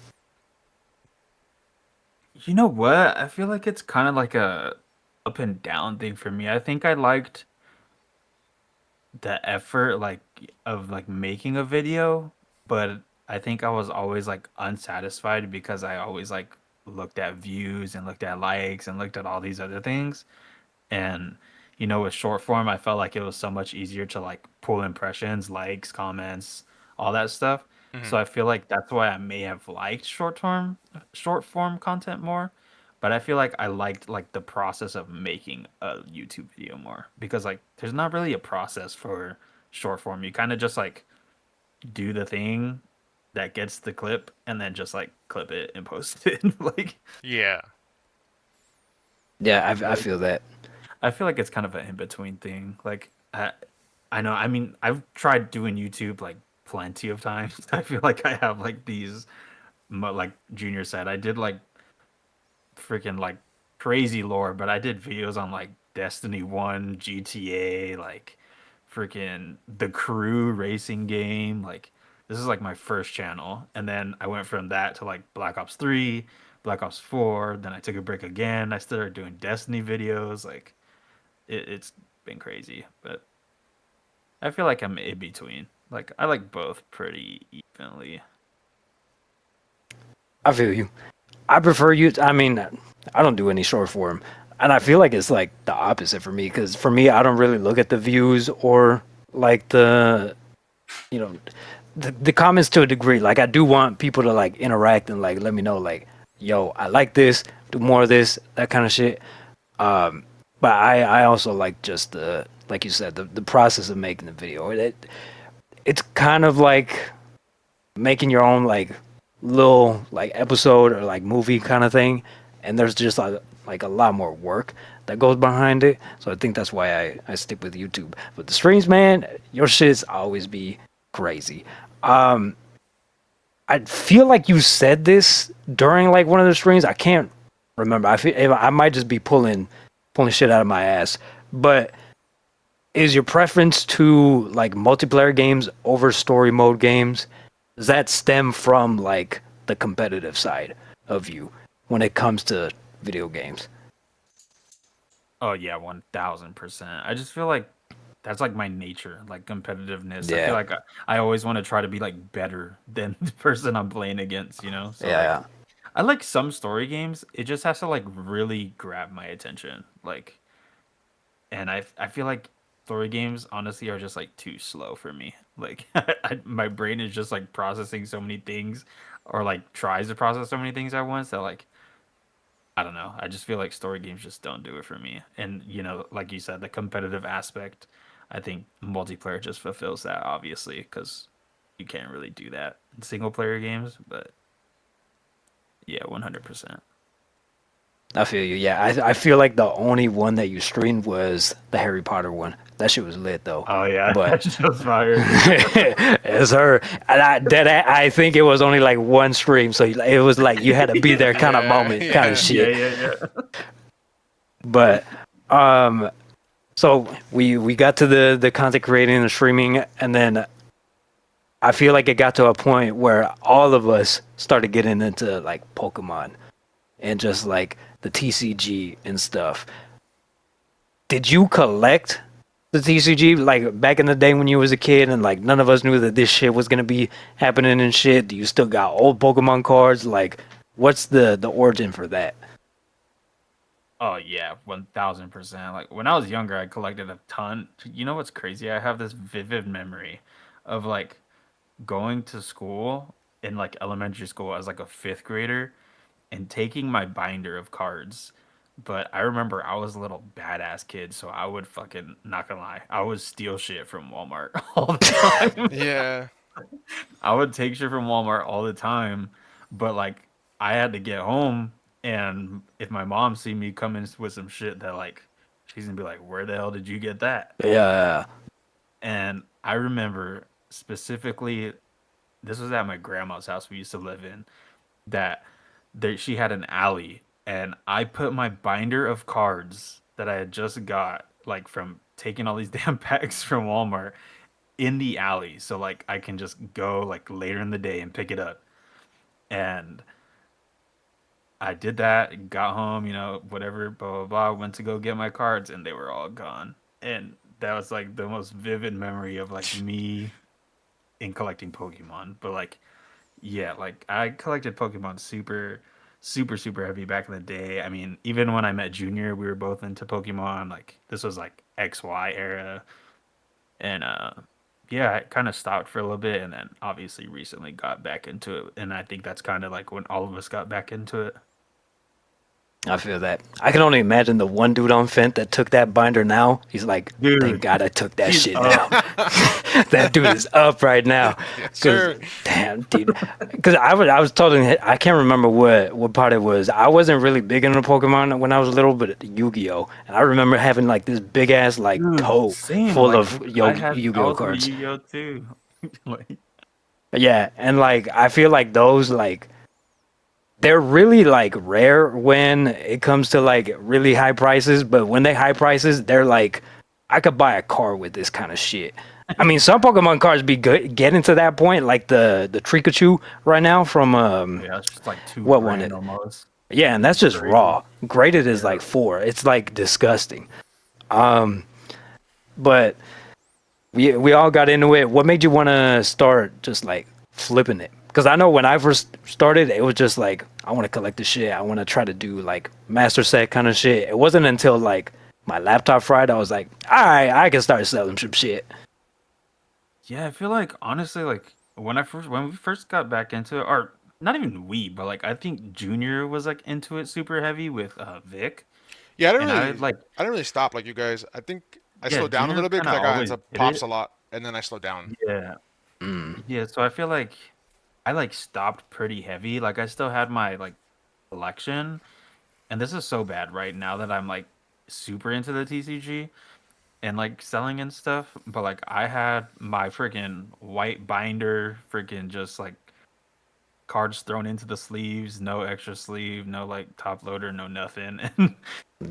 You know what? I feel like it's kind of like a up and down thing for me. I think I liked the effort of like making a video, but I think I was always like unsatisfied because I always like looked at views and looked at likes and looked at all these other things. And with short form, I felt like it was so much easier to like pull impressions, likes, comments, all that stuff. Hmm. So I feel like that's why I may have liked short form content more. But I feel like I liked like the process of making a YouTube video more because like there's not really a process for short form. You kind of just like do the thing that gets the clip and then just like clip it and post it. Like Yeah. Yeah, I like feel that. I feel like it's kind of an in between thing. Like I know. I mean, I've tried doing YouTube like plenty of times. I feel like I have like these, like Junior said, I did like freaking like crazy lore, but I did videos on like Destiny 1, GTA, like freaking The Crew racing game. Like this is like my first channel. And then I went from that to like Black Ops 3, Black Ops 4, then I took a break again. I started doing Destiny videos. Like it's been crazy, but I feel like I'm in between. Like I like both pretty evenly. I feel you. I prefer you. I mean, I don't do any short form, and I feel like it's like the opposite for me because for me, I don't really look at the views or like you know the comments to a degree. Like I do want people to like interact and like let me know like, yo, I like this, do more of this, that kind of shit. Um, but I also like just the like you said the process of making the video. It's kind of like making your own like little like episode or like movie kind of thing, and there's just like a lot more work that goes behind it. So I think that's why I stick with YouTube. But the streams, man, your shits always be crazy. Um, I feel like you said this during like one of the streams. I can't remember. I feel I might just be pulling shit out of my ass. But is your preference to like multiplayer games over story mode games? Does that stem from like the competitive side of you when it comes to video games? Oh yeah, 1000%. I just feel like that's like my nature, like competitiveness. I feel Yeah, like I always want to try to be like better than the person I'm playing against. So like yeah, I like some story games. It just has to like really grab my attention. Like and I feel like story games honestly are just like too slow for me. Like my brain is just like processing so many things or like tries to process so many things at once that like I don't know. I just feel like story games just don't do it for me. And like you said, the competitive aspect, I think multiplayer just fulfills that obviously because you can't really do that in single player games. But yeah, 100%. I feel you. Yeah, I feel like the only one that you streamed was the Harry Potter one. That shit was lit though. Oh yeah, But that show's fire. it's her, and I think it was only like one stream, so it was like you had to be Yeah, there kind of Yeah, moment, kind of yeah. yeah, shit. yeah, yeah. But um, so we got to the content creating and streaming, and then I feel like it got to a point where all of us started getting into like Pokemon and just like the TCG and stuff. Did you collect the TCG like back in the day when you was a kid and like none of us knew that this shit was gonna be happening and shit? Do you still got old Pokemon cards? Like, what's the origin for that? Oh yeah, 1000%. Like when I was younger, I collected a ton. You know what's crazy? I have this vivid memory of like going to school in like elementary school as like a fifth grader and taking my binder of cards. But I remember I was a little badass kid, so I would fucking not gonna lie, I would steal shit from Walmart all the time. Yeah. I would take shit from Walmart all the time, but like I had to get home, and if my mom see me coming with some shit that like she's gonna be like, "Where the hell did you get that?" Yeah, And I remember specifically, this was at my grandma's house we used to live in. That she had an alley, and I put my binder of cards that I had just got like from taking all these damn packs from Walmart in the alley, so like I can just go like later in the day and pick it up. And I did that, got home, whatever, blah blah blah, went to go get my cards and they were all gone. And that was like the most vivid memory of like me in collecting Pokemon. But like yeah, like I collected Pokemon super heavy back in the day. I mean, even when I met Junior, we were both into Pokemon. Like this was like XY era. And yeah, I kind of stopped for a little bit and then obviously recently got back into it. And I think that's kind of like when all of us got back into it. I feel that. I can only imagine the one dude on Fent that took that binder now. He's like, thank Dude, God I took that he's shit up. now. That dude is up right now. Yes, Cause sir. damn, dude. Cause I was telling him, I can't remember what part it was. I wasn't really big into Pokemon when I was little, but Yu-Gi-Oh, and I remember having like this big ass like Dude, tote same. full Like of I Yu-Gi-Oh was into cards. Yu-Gi-Oh too. Like Yeah, and like I feel like those like they're really like rare when it comes to like really high prices, but when they high prices, they're like I could buy a car with this kind of shit. I mean, some Pokemon cards be good getting to that point, like the Trikachu right now from yeah, it's just like two what one grand it? almost. Yeah, and that's just Crazy. raw. Graded is Yeah. like 4. It's like disgusting. Um, but we all got into it. What made you want to start just like flipping it? Because I know when I first started, it was just like I want to collect the shit. I want to try to do like master set kind of shit. It wasn't until like my laptop fried, I was like, all right, I can start selling some shit. Yeah, I feel like honestly, like when we first got back into it, or not even we, but like I think Junior was like into it super heavy with Vic, Yeah, and I like I didn't really stop like you guys. I think I yeah, slowed down a Junior little bit kind because of I got always into did pops it. a lot, and then I slowed down. Yeah, Mm. yeah. So I feel like I like stopped pretty heavy. Like I still had my like collection, and this is so bad right now that I'm like super into the TCG and like selling and stuff. But like I had my freaking white binder, freaking just like cards thrown into the sleeves, no extra sleeve, no like top loader, no nothing. And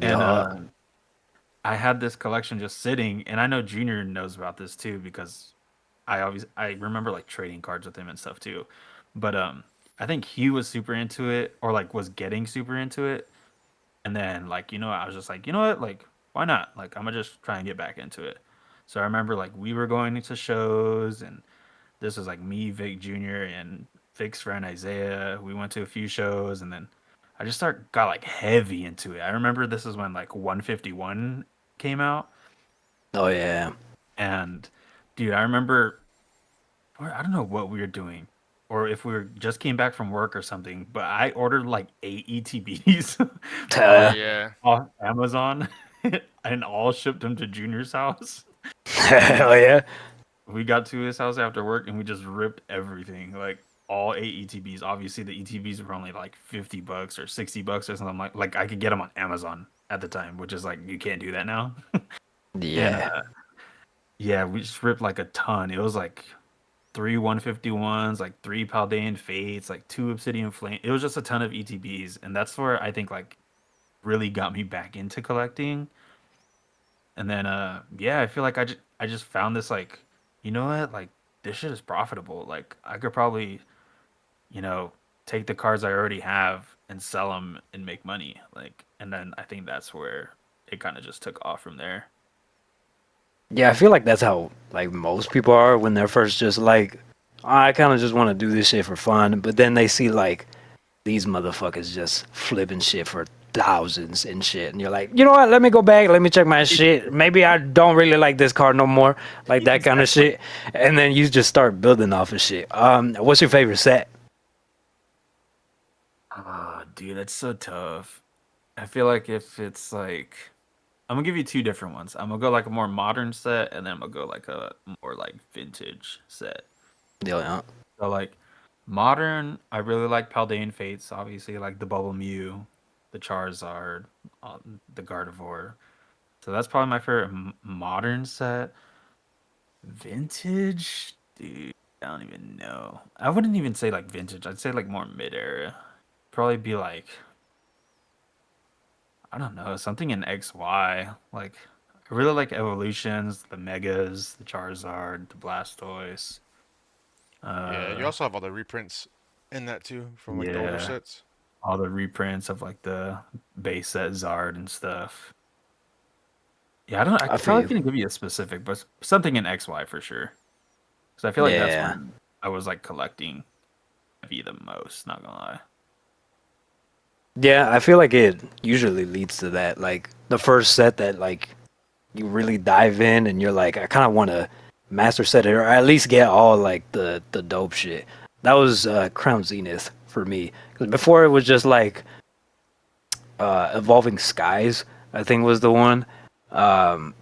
Yeah. I had this collection just sitting, and I know Junior knows about this too because I remember like trading cards with him and stuff too. But I think he was super into it or like was getting super into it. And then like, I was just like, you know what? Like, why not? Like I'm gonna just try and get back into it. So I remember like we were going to shows and this was like me, Vic Jr., and Vic's friend Isaiah. We went to a few shows, and then I just got like heavy into it. I remember this is when like 151 came out, Oh yeah. and dude, I remember I don't know what we were doing, or if we were just came back from work or something. But I ordered like 8 ETBs Oh Uh, off yeah. off Amazon, and all shipped them to Junior's house, and Hell yeah. we got to his house after work and we just ripped everything. Like all 8 ETBs. Obviously, the ETBs were only like $50 or $60 or something like I could get them on Amazon at the time, which is like you can't do that now. And Yeah. yeah, we just ripped like a ton. It was like three 151s, like three Paldean Fates, like two Obsidian Flame. It was just a ton of ETBs, and that's where I think like really got me back into collecting. And then yeah, I feel like I just found this like, you know what? Like this shit is profitable. Like I could probably, you know, take the cards I already have and sell them and make money. Like and then I think that's where it kind of just took off from there. Yeah, I feel like that's how like most people are when they're first just like, I kind of just want to do this shit for fun, but then they see like these motherfuckers just flipping shit for thousands and shit, and you're like, you know what? Let me go back. Let me check my shit. Maybe I don't really like this card no more, like that kind of Exactly. shit. And then you just start building off of shit. What's your favorite set? Oh, dude, that's so tough. I feel like if it's like I'm gonna give you two different ones. I'm gonna go like a more modern set, and then I'm gonna go like a more like vintage set. Yeah, So like modern, I really like Paldean Fates, obviously like the Bubble Mew, the Charizard, the Gardevoir. So that's probably my favorite modern set. Vintage, dude, I don't even know. I wouldn't even say like vintage. I'd say like more mid era. Probably be like I don't know something in XY. Like I really like evolutions, the Megas, the Charizard, the Blastoise. Yeah, you Uh, also have all the reprints in that too from like the older yeah. sets. All the reprints of like the base set Zard and stuff. Yeah, I don't. I I feel probably you. couldn't give you a specific, but something in XY for sure. Because I feel like that's Yeah, when I was like collecting V the most. Not gonna lie. yeah. I feel like it usually leads to that. Like the first set that like you really dive in and you're like, I kind of want to master set it or at least get all like the dope shit. That was Crown Zenith for me. 'Cause before it was just like Evolving Skies, I think was the one. Um,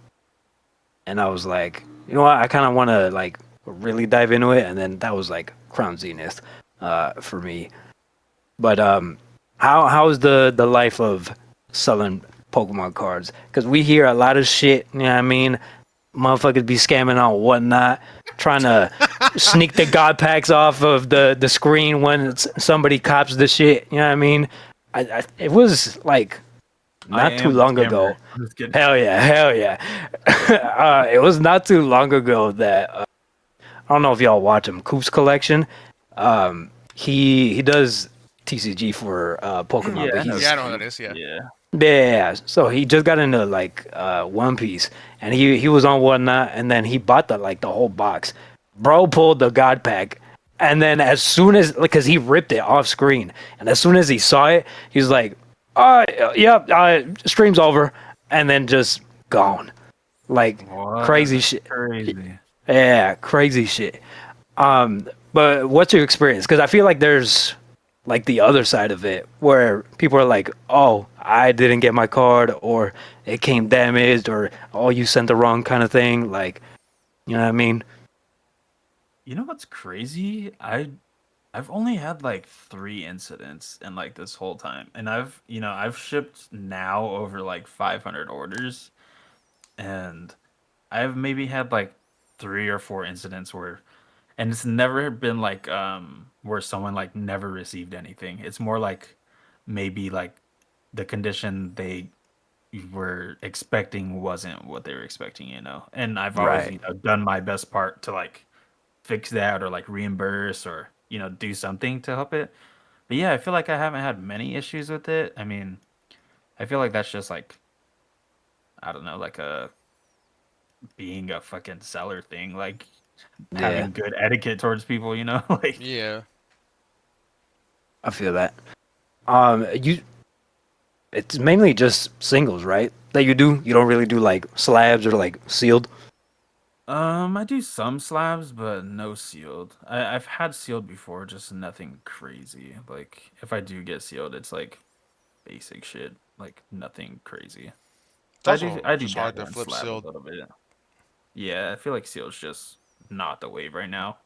and I was like, you know what? I kind of want to like really dive into it. And then that was like Crown Zenith for me. But how's the life of selling Pokemon cards? Because we hear a lot of shit. You know what I mean? Motherfuckers be scamming on whatnot, trying to sneak the god packs off of the screen when somebody cops the shit. You know what I mean? It was like I not too am the long scammer. ago. I'm just kidding. Hell yeah, hell yeah. It was not too long ago that I don't know if y'all watch him. Coop's Collection. He does TCG for Pokemon, Yeah, but I know Yeah, I know what that Scoop. is. Yeah. Yeah. yeah. So he just got into like One Piece, and he was on whatnot, and then he bought the whole box. Bro pulled the God Pack, and then as soon as because he ripped it off screen, and as soon as he saw it, he was like, yep, stream's over," and then just gone, like What? crazy That's shit. crazy. Yeah, crazy shit. But what's your experience? Because I feel like there's like the other side of it where people are like, "Oh, I didn't get my card," or "It came damaged," or "Oh, you sent the wrong kind of thing." Like, you know what I mean? You know what's crazy? I've only had like three incidents in like this whole time, and I've shipped now over like 500 orders, and I've maybe had like three or four incidents where, and it's never been like where someone like never received anything. It's more like maybe like the condition they were expecting wasn't what they were expecting, you know. And I've always, Right. done my best part to like fix that or like reimburse or, do something to help it. But yeah, I feel like I haven't had many issues with it. I mean, I feel like that's just like I don't know, like a being a fucking seller thing, like Yeah, having good etiquette towards people, like Yeah. I feel that. You it's mainly just singles, right? That you do. You don't really do like slabs or like sealed. I do some slabs, but no sealed. I've had sealed before, just nothing crazy. Like if I do get sealed, it's like basic shit, like nothing crazy. It's But I do also I do just hard dabble to in flip slab a sealed. little bit. Yeah, I feel like sealed's just not the wave right now.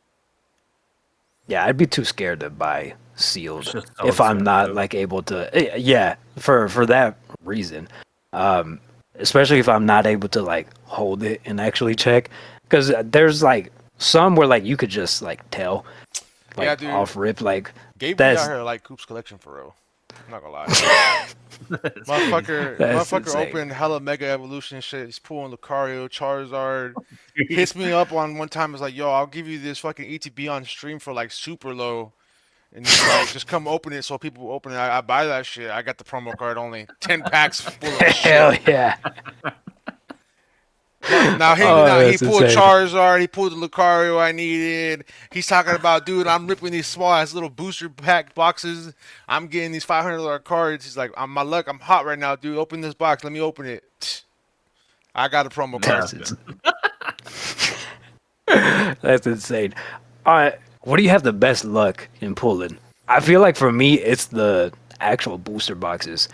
Yeah, I'd be too scared to buy It's sealed just so if I'm not expensive. like able to. Yeah, for that reason, um, especially if I'm not able to like hold it and actually check, because there's like some where like you could just like tell Yeah, like dude. off rip like Gabe be out that's here like Coop's collection for real. I'm not gonna lie. That's crazy. that's Motherfucker insane. opened hella Mega Evolution shit. He's pulling Lucario, Charizard. Hits me up on one time. It's like, yo, I'll give you this fucking ETB on stream for like super low. And he's like, just come open it so people open it. I buy that shit. I got the promo card only. 10 packs full of shit. Hell yeah! Now Oh, he that's pulled insane. Charizard, he pulled the Lucario I needed. He's talking about, dude, I'm ripping these small ass little booster pack boxes. I'm getting these $500 cards. He's like, I'm my luck. I'm hot right now, dude. Open this box. Let me open it. I got a promo card. That's Nothing. that's insane. What do you have the best luck in pulling? I feel like for me, it's the actual booster boxes.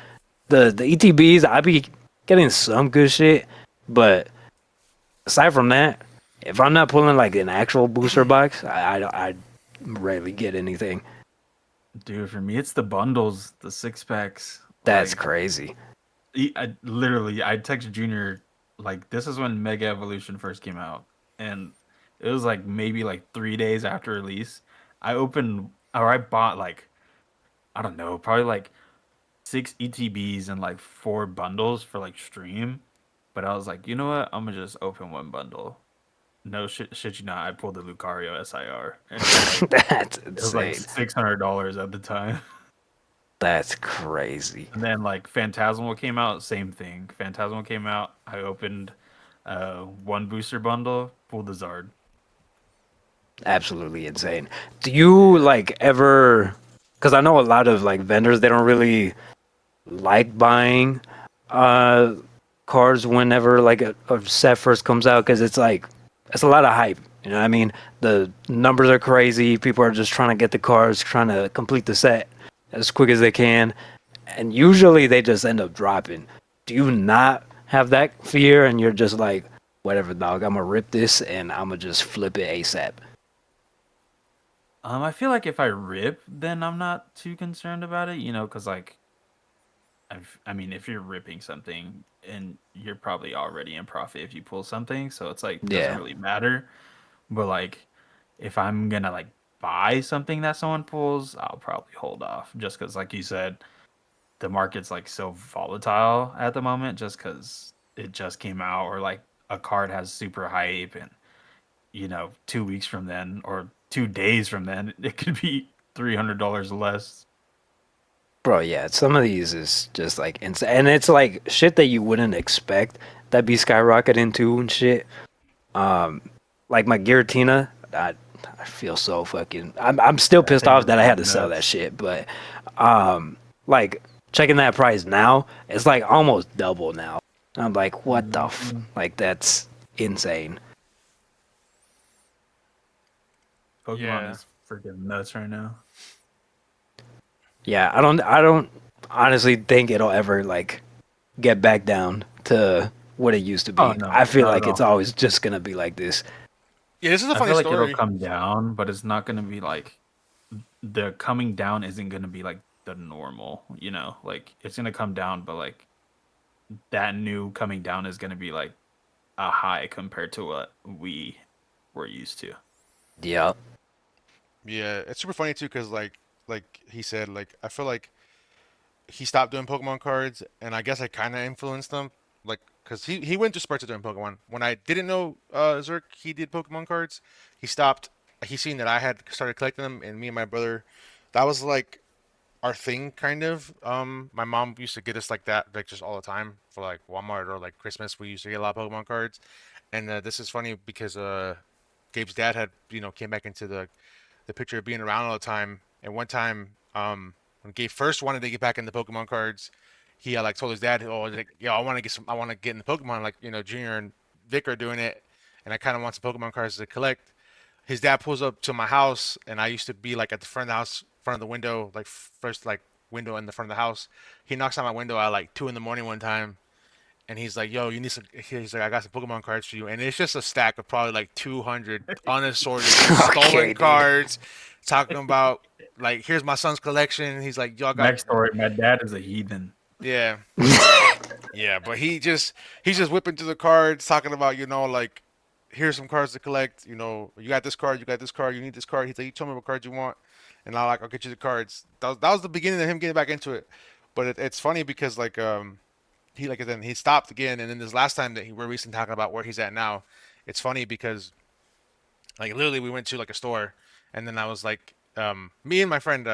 The ETBs, I be getting some good shit, but aside from that, if I'm not pulling like an actual booster box, I rarely get anything. Dude, for me, it's the bundles, the six packs. That's Like, crazy. I texted Junior, like, this is when Mega Evolution first came out. And it was like maybe like 3 days after release. I bought like, I don't know, probably like 6 ETBs and like 4 bundles for like stream. But I was like, you know what? I'm gonna just open one bundle. No shit, you not. I pulled the Lucario SIR, and That's it was like insane. $600 at the time. That's crazy. And then like Phantasmal came out, same thing. Phantasmal came out. I opened one booster bundle, pulled the Zard. Absolutely insane. Do you Yeah. like ever? Because I know a lot of like vendors, they don't really like buying uh cars whenever like a set first comes out because it's like it's a lot of hype. You know what I mean? The numbers are crazy. People are just trying to get the cars, trying to complete the set as quick as they can, and usually they just end up dropping. Do you not have that fear and you're just like, whatever, dog, I'm gonna rip this and I'm gonna just flip it ASAP? I feel like if I rip, then I'm not too concerned about it, because like I mean, if you're ripping something and you're probably already in profit if you pull something, so it's like doesn't Yeah. really matter. But like if I'm gonna like buy something that someone pulls, I'll probably hold off just because, like you said, the market's like so volatile at the moment just because it just came out or like a card has super hype and 2 weeks from then or 2 days from then it could be $300 less. Bro, yeah, some of these is just like insane, and it's like shit that you wouldn't expect that be skyrocketing too and shit. Um, like my Giratina, I feel so fucking. I'm still That pissed thing off is that I had to sell that nuts. shit, but like checking that price now, it's like almost double now. I'm like, what the Mhm. like that's insane. Pokemon Yeah. is freaking nuts right now. Yeah, I don't honestly think it'll ever like get back down to what it used to Oh be. no, I feel not at like it's all. always just gonna be like this. Yeah, this is a I funny feel like it'll story. come down, but it's not gonna be like the coming down isn't gonna be like the normal, like it's gonna come down, but like that new coming down is gonna be like a high compared to what we were used to. Yeah. Yeah, it's super funny too because like he said, like I feel like he stopped doing Pokemon cards, and I guess I kind of influenced him, like because he went to spurts of doing Pokemon. When I didn't know Zerk, he did Pokemon cards. He stopped. He seen that I had started collecting them, and me and my brother, that was like our thing, kind of. My mom used to get us like that, like just all the time for like Walmart or like Christmas. We used to get a lot of Pokemon cards, and this is funny because Gabe's dad had came back into the picture of being around all the time. And one time, when Gabe first wanted to get back into Pokemon cards, he like told his dad, "Oh, like, I want to get some. I want to get into Pokemon. Like Junior and Vic are doing it, and I kind of want some Pokemon cards to collect." His dad pulls up to my house, and I used to be like at the front of the house, front of the window, like first like window in the front of the house. He knocks on my window at like 2 in the morning one time, and he's like, "Yo, you need some." He's like, "I got some Pokemon cards for you," and it's just a stack of probably like 200 unassorted, stolen Okay, dude. cards. talking about like, here's my son's collection. He's like, y'all got, Backstory: my dad is a heathen. yeah, yeah, but he's just whipping through the cards, talking about, like, here's some cards to collect. You got this card, you got this card, you need this card. He's like, you tell me what cards you want, and I'll get you the cards. That was the beginning of him getting back into it. But it's funny because like then he stopped again, and then this last time that we're recently talking about where he's at now, it's funny because like literally we went to like a store, and then I was like, me and my friend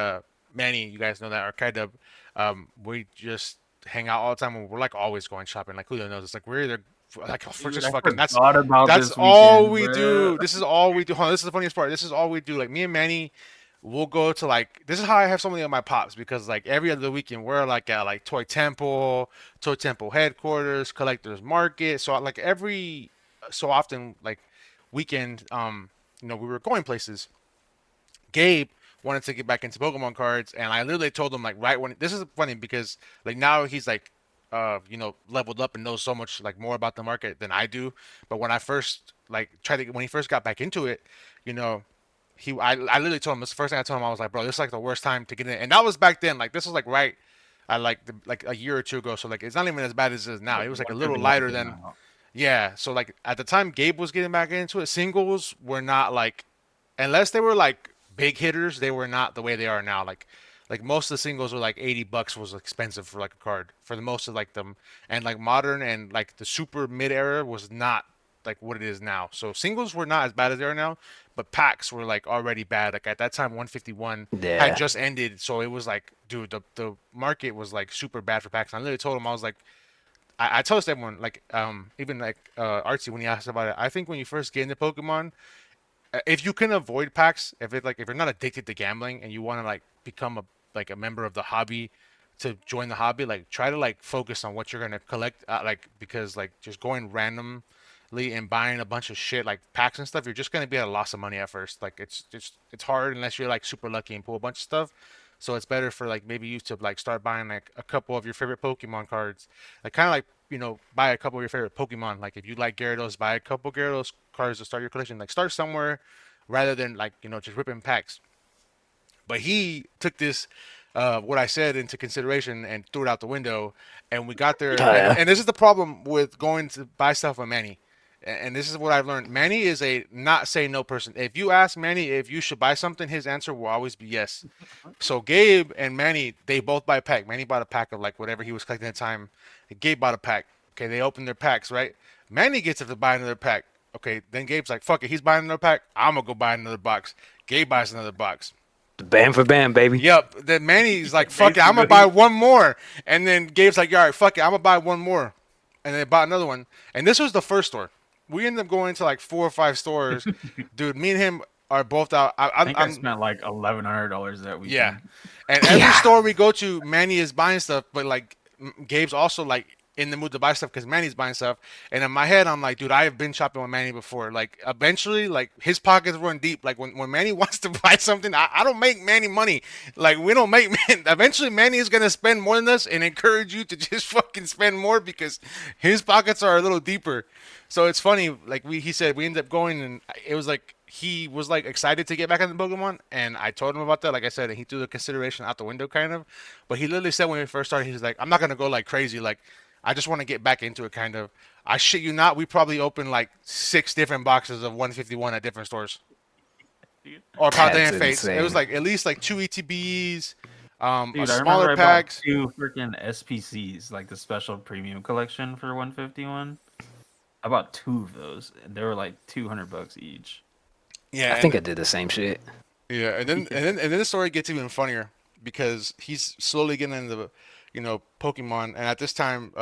Manny, you guys know that, or Kaidub, we just hang out all the time. And we're like always going shopping. Like Julio knows, it's like we're either like we're Dude, just I fucking. forgot about That's this all weekend, we bro. do. This is all we do. Hold on, this is the funniest part. This is all we do. Like me and Manny, we'll go to like this is how I have so many of my pops because like every other weekend we're like at like Toy Temple headquarters, Collectors Market. So like every so often like weekend, we were going places. Gabe wanted to get back into Pokemon cards, and I literally told him like right when this is funny because like now he's like leveled up and knows so much like more about the market than I do. But when I first like tried to when he first got back into it, you know, I literally told him this is the first thing I told him. I was like, bro, this is like the worst time to get in, and that was back then. Like this was like right. I like a year or two ago, so like it's not even as bad as it is now. It Like was like a little 151 lighter came than out. yeah. So like at the time Gabe was getting back into it, singles were not like unless they were like big hitters, they were not the way they are now. Like most of the singles were like $80 was expensive for like a card for the most of like them, and like modern and like the super mid era was not like what it is now. So singles were not as bad as they are now, but packs were like already bad. Like at that time, 151 had Yeah. just ended, so it was like, dude, the market was like super bad for packs. And I literally told him I was like, I tell this to everyone, like even like Artsy when he asked about it. I think when you first get into Pokemon, if you can avoid packs, if you're not addicted to gambling and you want to like become a member of the hobby, to join the hobby, like try to like focus on what you're gonna collect, like because like just going randomly and buying a bunch of shit like packs and stuff, you're just gonna be at a loss of money at first. Like it's hard unless you're like super lucky and pull a bunch of stuff. So it's better for like maybe you to like start buying like a couple of your favorite Pokemon cards, like kind of like buy a couple of your favorite Pokemon. Like if you like Gyarados, buy a couple Gyarados cards to start your collection. Like start somewhere rather than like just ripping packs. But he took this, what I said into consideration and threw it out the window. And we got there, Oh and yeah. and this is the problem with going to buy stuff with Manny. And this is what I've learned. Manny is a not say no person. If you ask Manny if you should buy something, his answer will always be yes. So Gabe and Manny, they both buy a pack. Manny bought a pack of like whatever he was collecting at the time. Gabe bought a pack. Okay, they open their packs, right? Manny gets it to buy another pack. Okay, then Gabe's like, fuck it, he's buying another pack. I'm gonna go buy another box. Gabe buys another box. Bam for bam, baby. Yep. Then Manny's like, fuck it, I'm gonna buy Basically, one more. And then Gabe's like, all right, fuck it, I'm gonna buy one more. And they bought another one. And this was the first store. We ended up going to like 4 or 5 stores. Dude, me and him are both out. I think I I'm spent like $1,100 that yeah. weekend. And every Yeah. store we go to, Manny is buying stuff, but like Gabe's also like in the mood to buy stuff because Manny's buying stuff. And in my head, I'm like, dude, I have been shopping with Manny before. Like eventually, like his pockets run deep. Like when Manny wants to buy something, I don't make Manny money. Like we don't make man. Eventually, Manny is gonna spend more than us and encourage you to just fucking spend more because his pockets are a little deeper. So it's funny. Like he said, we ended up going and it was like he was like excited to get back into Pokemon, and I told him about that. Like I said, and he threw the consideration out the window, kind of. But he literally said when we first started, he was like, "I'm not gonna go like crazy. Like, I just want to get back into it, kind of." I shit you not, we probably opened like 6 different boxes of 151 at different stores, or That's Paldean Fates. It was insane. like at least like 2 ETBs, a Dude, I smaller remember I bought packs. 2 freaking SPCs, like the special premium collection for 151. I bought 2 of those, and they were like $200 each. Yeah, I think and I did the same shit. yeah, and then the story gets even funnier because he's slowly getting into, Pokemon. And at this time,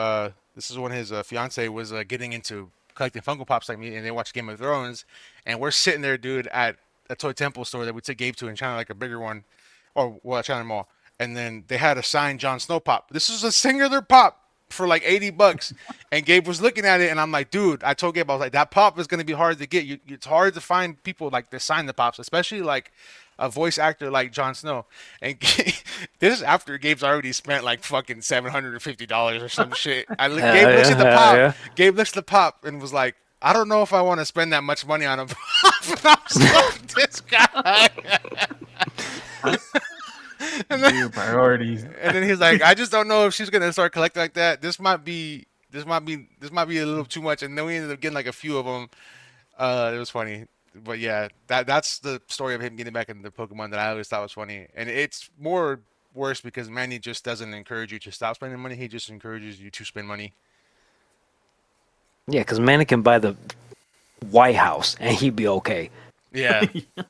this is when his fiance was getting into collecting Funko Pops like me, and they watched Game of Thrones. And we're sitting there, dude, at a Toy Temple store that we took Gabe to in China, like a bigger one, or well, China Mall. And then they had a signed Jon Snow pop. This was a singular pop for like $80. And Gabe was looking at it, and I'm like, dude, I told Gabe, I was like, that pop is gonna be hard to get. It's hard to find people like to sign the pops, especially like a voice actor like Jon Snow. And this is after Gabe's already spent like fucking $750 or some shit. Gabe looks at the Yeah, pop. yeah. Gabe looks at the pop and was like, I don't know if I want to spend that much money on a pop. I was like, this guy. and then Dude, priorities. and then he's like, I just don't know if she's gonna start collecting like that. This might be a little too much. And then we ended up getting like a few of them. It was funny. But yeah, that's the story of him getting back into Pokemon that I always thought was funny. And it's more worse because Manny just doesn't encourage you to stop spending money. He just encourages you to spend money. Yeah, because Manny can buy the White House and he'd be okay. Yeah,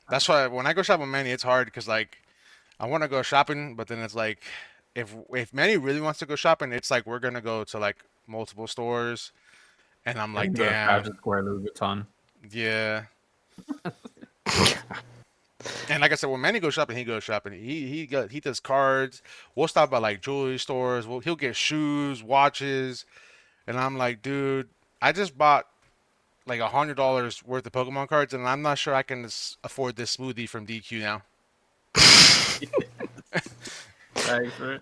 that's why when I go shop with Manny, it's hard because like I want to go shopping, but then it's like if Manny really wants to go shopping, it's like we're gonna go to like multiple stores, and I'm I like, can go to damn, Fashion Square Louis Vuitton. yeah. And like I said, when Manny goes shopping, he goes shopping. He does cards. We'll stop by like jewelry stores. He'll get shoes, watches, and I'm like, dude, I just bought like $100 worth of Pokemon cards, and I'm not sure I can afford this smoothie from DQ now. Thanks, right?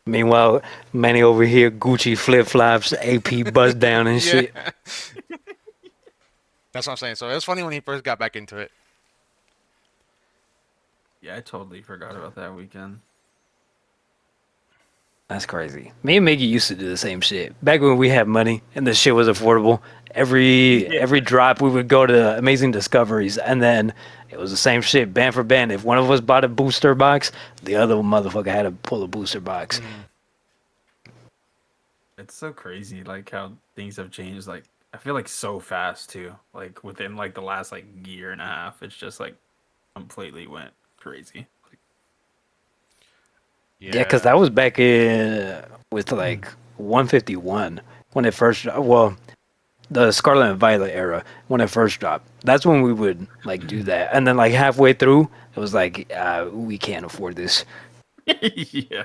Meanwhile, Manny over here, Gucci flip flops, AP bust down and Yeah, shit. that's what I'm saying. So it was funny when he first got back into it. Yeah, I totally forgot about that weekend. That's crazy. Me and Miggy used to do the same shit. Back when we had money and the shit was affordable, Yeah. every drop we would go to Amazing Discoveries and then it was the same shit, band for band. If one of us bought a booster box, the other motherfucker had to pull a booster box. Mm. It's so crazy, like how things have changed. Like I feel like so fast too. Like within like the last like year and a half, it's just like completely went crazy. Like, Yeah, because Yeah. that was back in with like 151 when it first well, the Scarlet and Violet era when it first dropped. That's when we would like do that, and then like halfway through, it was like we can't afford this. yeah.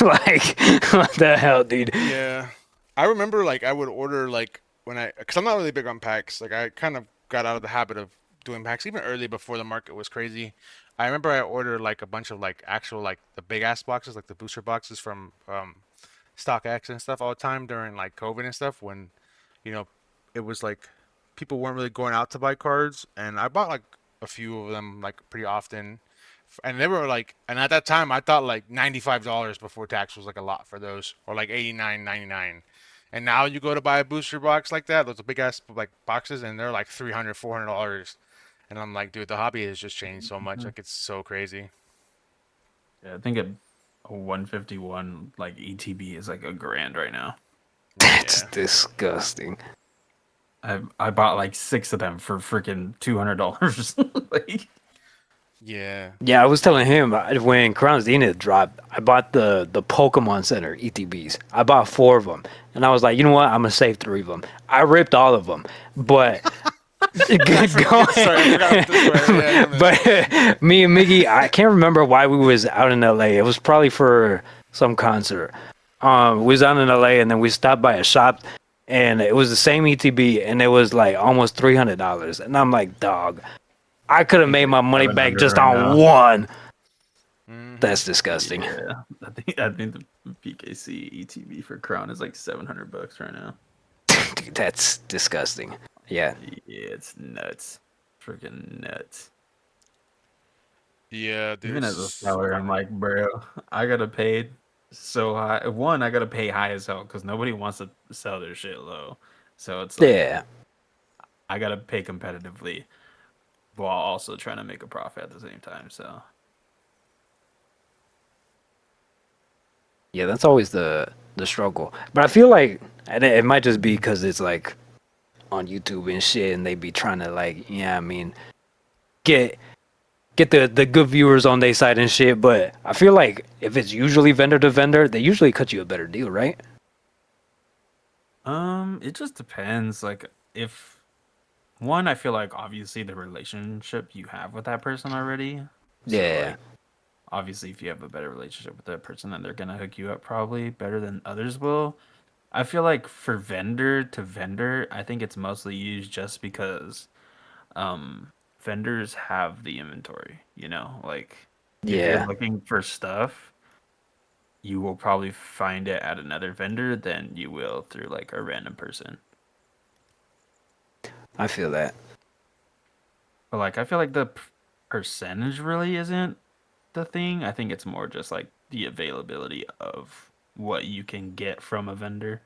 Like what the hell, dude? Yeah. I remember like I would order like cuz I'm not really big on packs. Like I kind of got out of the habit of doing packs even early before the market was crazy. I remember I ordered like a bunch of like actual like the big ass boxes, like the booster boxes from StockX and stuff all the time during like COVID and stuff when you know it was like people weren't really going out to buy cards and I bought like a few of them like pretty often. And they were like, and at that time I thought like $95 before tax was like a lot for those, or like 89.99. And now you go to buy a booster box like that, those big ass like boxes, and they're like 300, $400. And I'm like, dude, the hobby has just changed so much. Like it's so crazy. Yeah, I think a 151 like ETB is like a grand right now. That's Yeah. disgusting. I bought like 6 of them for freaking $200. Like, Yeah. Yeah, I was telling him when Crown Zenith dropped, I bought the Pokemon Center ETBs. I bought 4 of them, and I was like, you know what? I'm gonna save 3 of them. I ripped all of them, but Sorry, I forgot about this part. Yeah, go ahead. but me and Miggy, I can't remember why we was out in LA. It was probably for some concert. We was out in LA, and then we stopped by a shop, and it was the same ETB, and it was like almost $300. And I'm like, dog, I could have I think made it's my like money back 700 just right on now. one. Hmm. That's disgusting. Yeah, I think the PKC ETB for Crown is like $700 right now. Dude, that's disgusting. Yeah. Yeah, it's nuts, freaking nuts. Yeah, dude. Even It's as a so seller, I'm crazy. like, bro, I gotta pay so high. One, I gotta pay high as hell because nobody wants to sell their shit low. So it's like Yeah. I gotta pay competitively while also trying to make a profit at the same time. So Yeah, that's always the struggle. But I feel like and it might just be because it's like on YouTube and shit, and they be trying to like, yeah, I mean, get the good viewers on their side and shit. But I feel like if it's usually vendor to vendor, they usually cut you a better deal, right? it just depends. Like if one, I feel like obviously the relationship you have with that person already. So Yeah. like obviously if you have a better relationship with that person, then they're gonna hook you up probably better than others will. I feel like for vendor to vendor, I think it's mostly used just because vendors have the inventory, you know? Like if you're Yeah. looking for stuff, you will probably find it at another vendor than you will through like a random person. I feel that. But like, I feel like the percentage really isn't the thing. I think it's more just like the availability of what you can get from a vendor.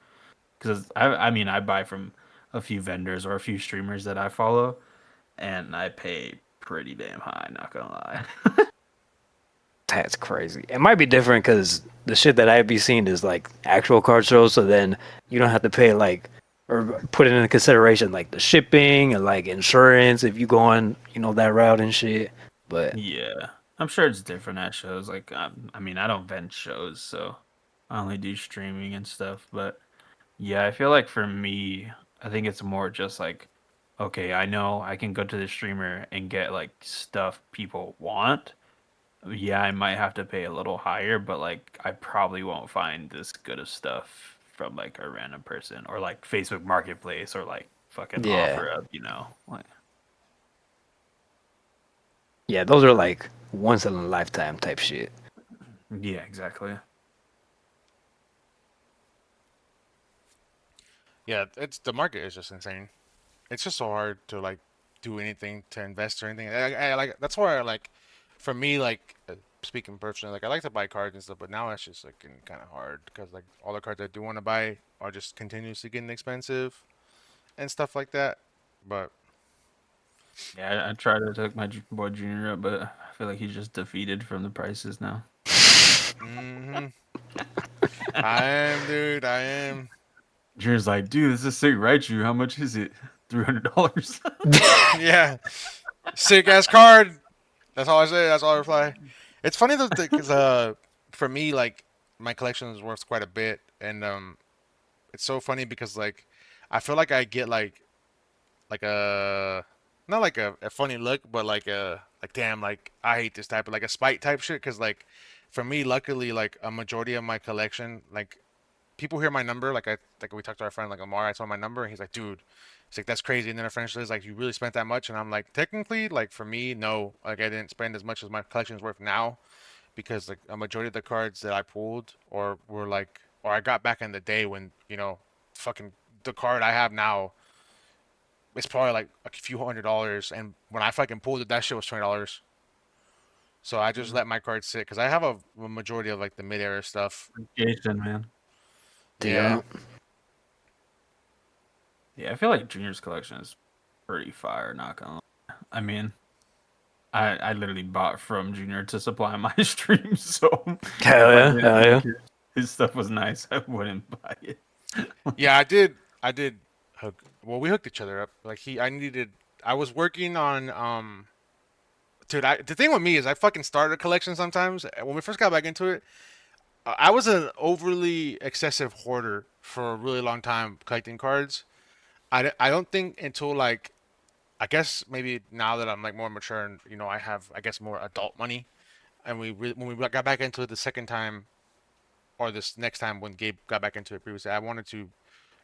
Because I mean, I buy from a few vendors or a few streamers that I follow, and I pay pretty damn high. Not gonna lie. That's crazy. It might be different because the shit that I be seeing is like actual card shows, so then you don't have to pay like or put it into consideration like the shipping and like insurance if you go on that route and shit. But Yeah, I'm sure it's different at shows. Like, I mean, I don't vent shows, so I only do streaming and stuff. But yeah, I feel like for me, I think it's more just like, okay, I know I can go to the streamer and get like stuff people want. Yeah, I might have to pay a little higher, but like, I probably won't find this good of stuff from like a random person or like Facebook Marketplace or like fucking yeah, offer up. Like, yeah, those are like once in a lifetime type shit. yeah, exactly. Yeah, it's the market is just insane. It's just so hard to like do anything to invest or anything. I like that's why I like for me like speaking personally, like I like to buy cards and stuff, but now it's just like getting kind of hard because like all the cards I do want to buy are just continuously getting expensive and stuff like that. But Yeah, I tried to hook my boy Junior up, but I feel like he's just defeated from the prices now. hmm I am, dude. I am. Junior's like, dude, this is a sick Raichu. How much is it? $300. Yeah, sick ass card. That's all I say. That's all I reply. It's funny though, because for me, like my collection is worth quite a bit, and it's so funny because like I feel like I get like a not like a funny look, but like a like damn, like I hate this type of like a spite type shit. Because like for me, luckily, like a majority of my collection, like people hear my number, like we talked to our friend like Amar, I told him my number, and he's like, dude. He's like, that's crazy. And then eventually he's like, you really spent that much? And I'm like, technically, like for me, no. Like I didn't spend as much as my collection is worth now because like a majority of the cards that I pulled or were like or I got back in the day when, fucking the card I have now is probably like a few $100 and when I fucking pulled it that shit was $20. So I just let my cards sit because I have a majority of like the mid era stuff. Appreciation, man. Yeah. Yeah. Yeah, I feel like Junior's collection is pretty fire, not gonna lie. I mean, I literally bought from Junior to supply my stream, so Hell if I yeah, didn't hell think yeah. his stuff was nice, I wouldn't buy it. Yeah, I did hook well we hooked each other up. Like I was working on dude, the thing with me is I fucking start a collection sometimes. When we first got back into it, I was an overly excessive hoarder for a really long time collecting cards. I don't think until like I guess maybe now that I'm like more mature and I have I guess more adult money and when we got back into it the second time or this next time when Gabe got back into it previously I wanted to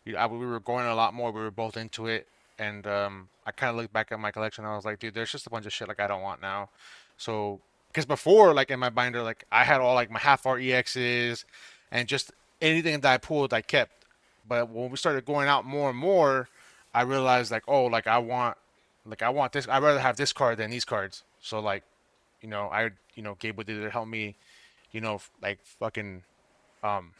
we were going a lot more. We were both into it, and I kind of looked back at my collection. And I was like, dude, there's just a bunch of shit like I don't want now. So, because before, like in my binder, like I had all like my half art EXs, and just anything that I pulled, I kept. But when we started going out more and more, I realized like, oh, like I want this. I'd rather have this card than these cards. So like, Gabe would either help me, like fucking um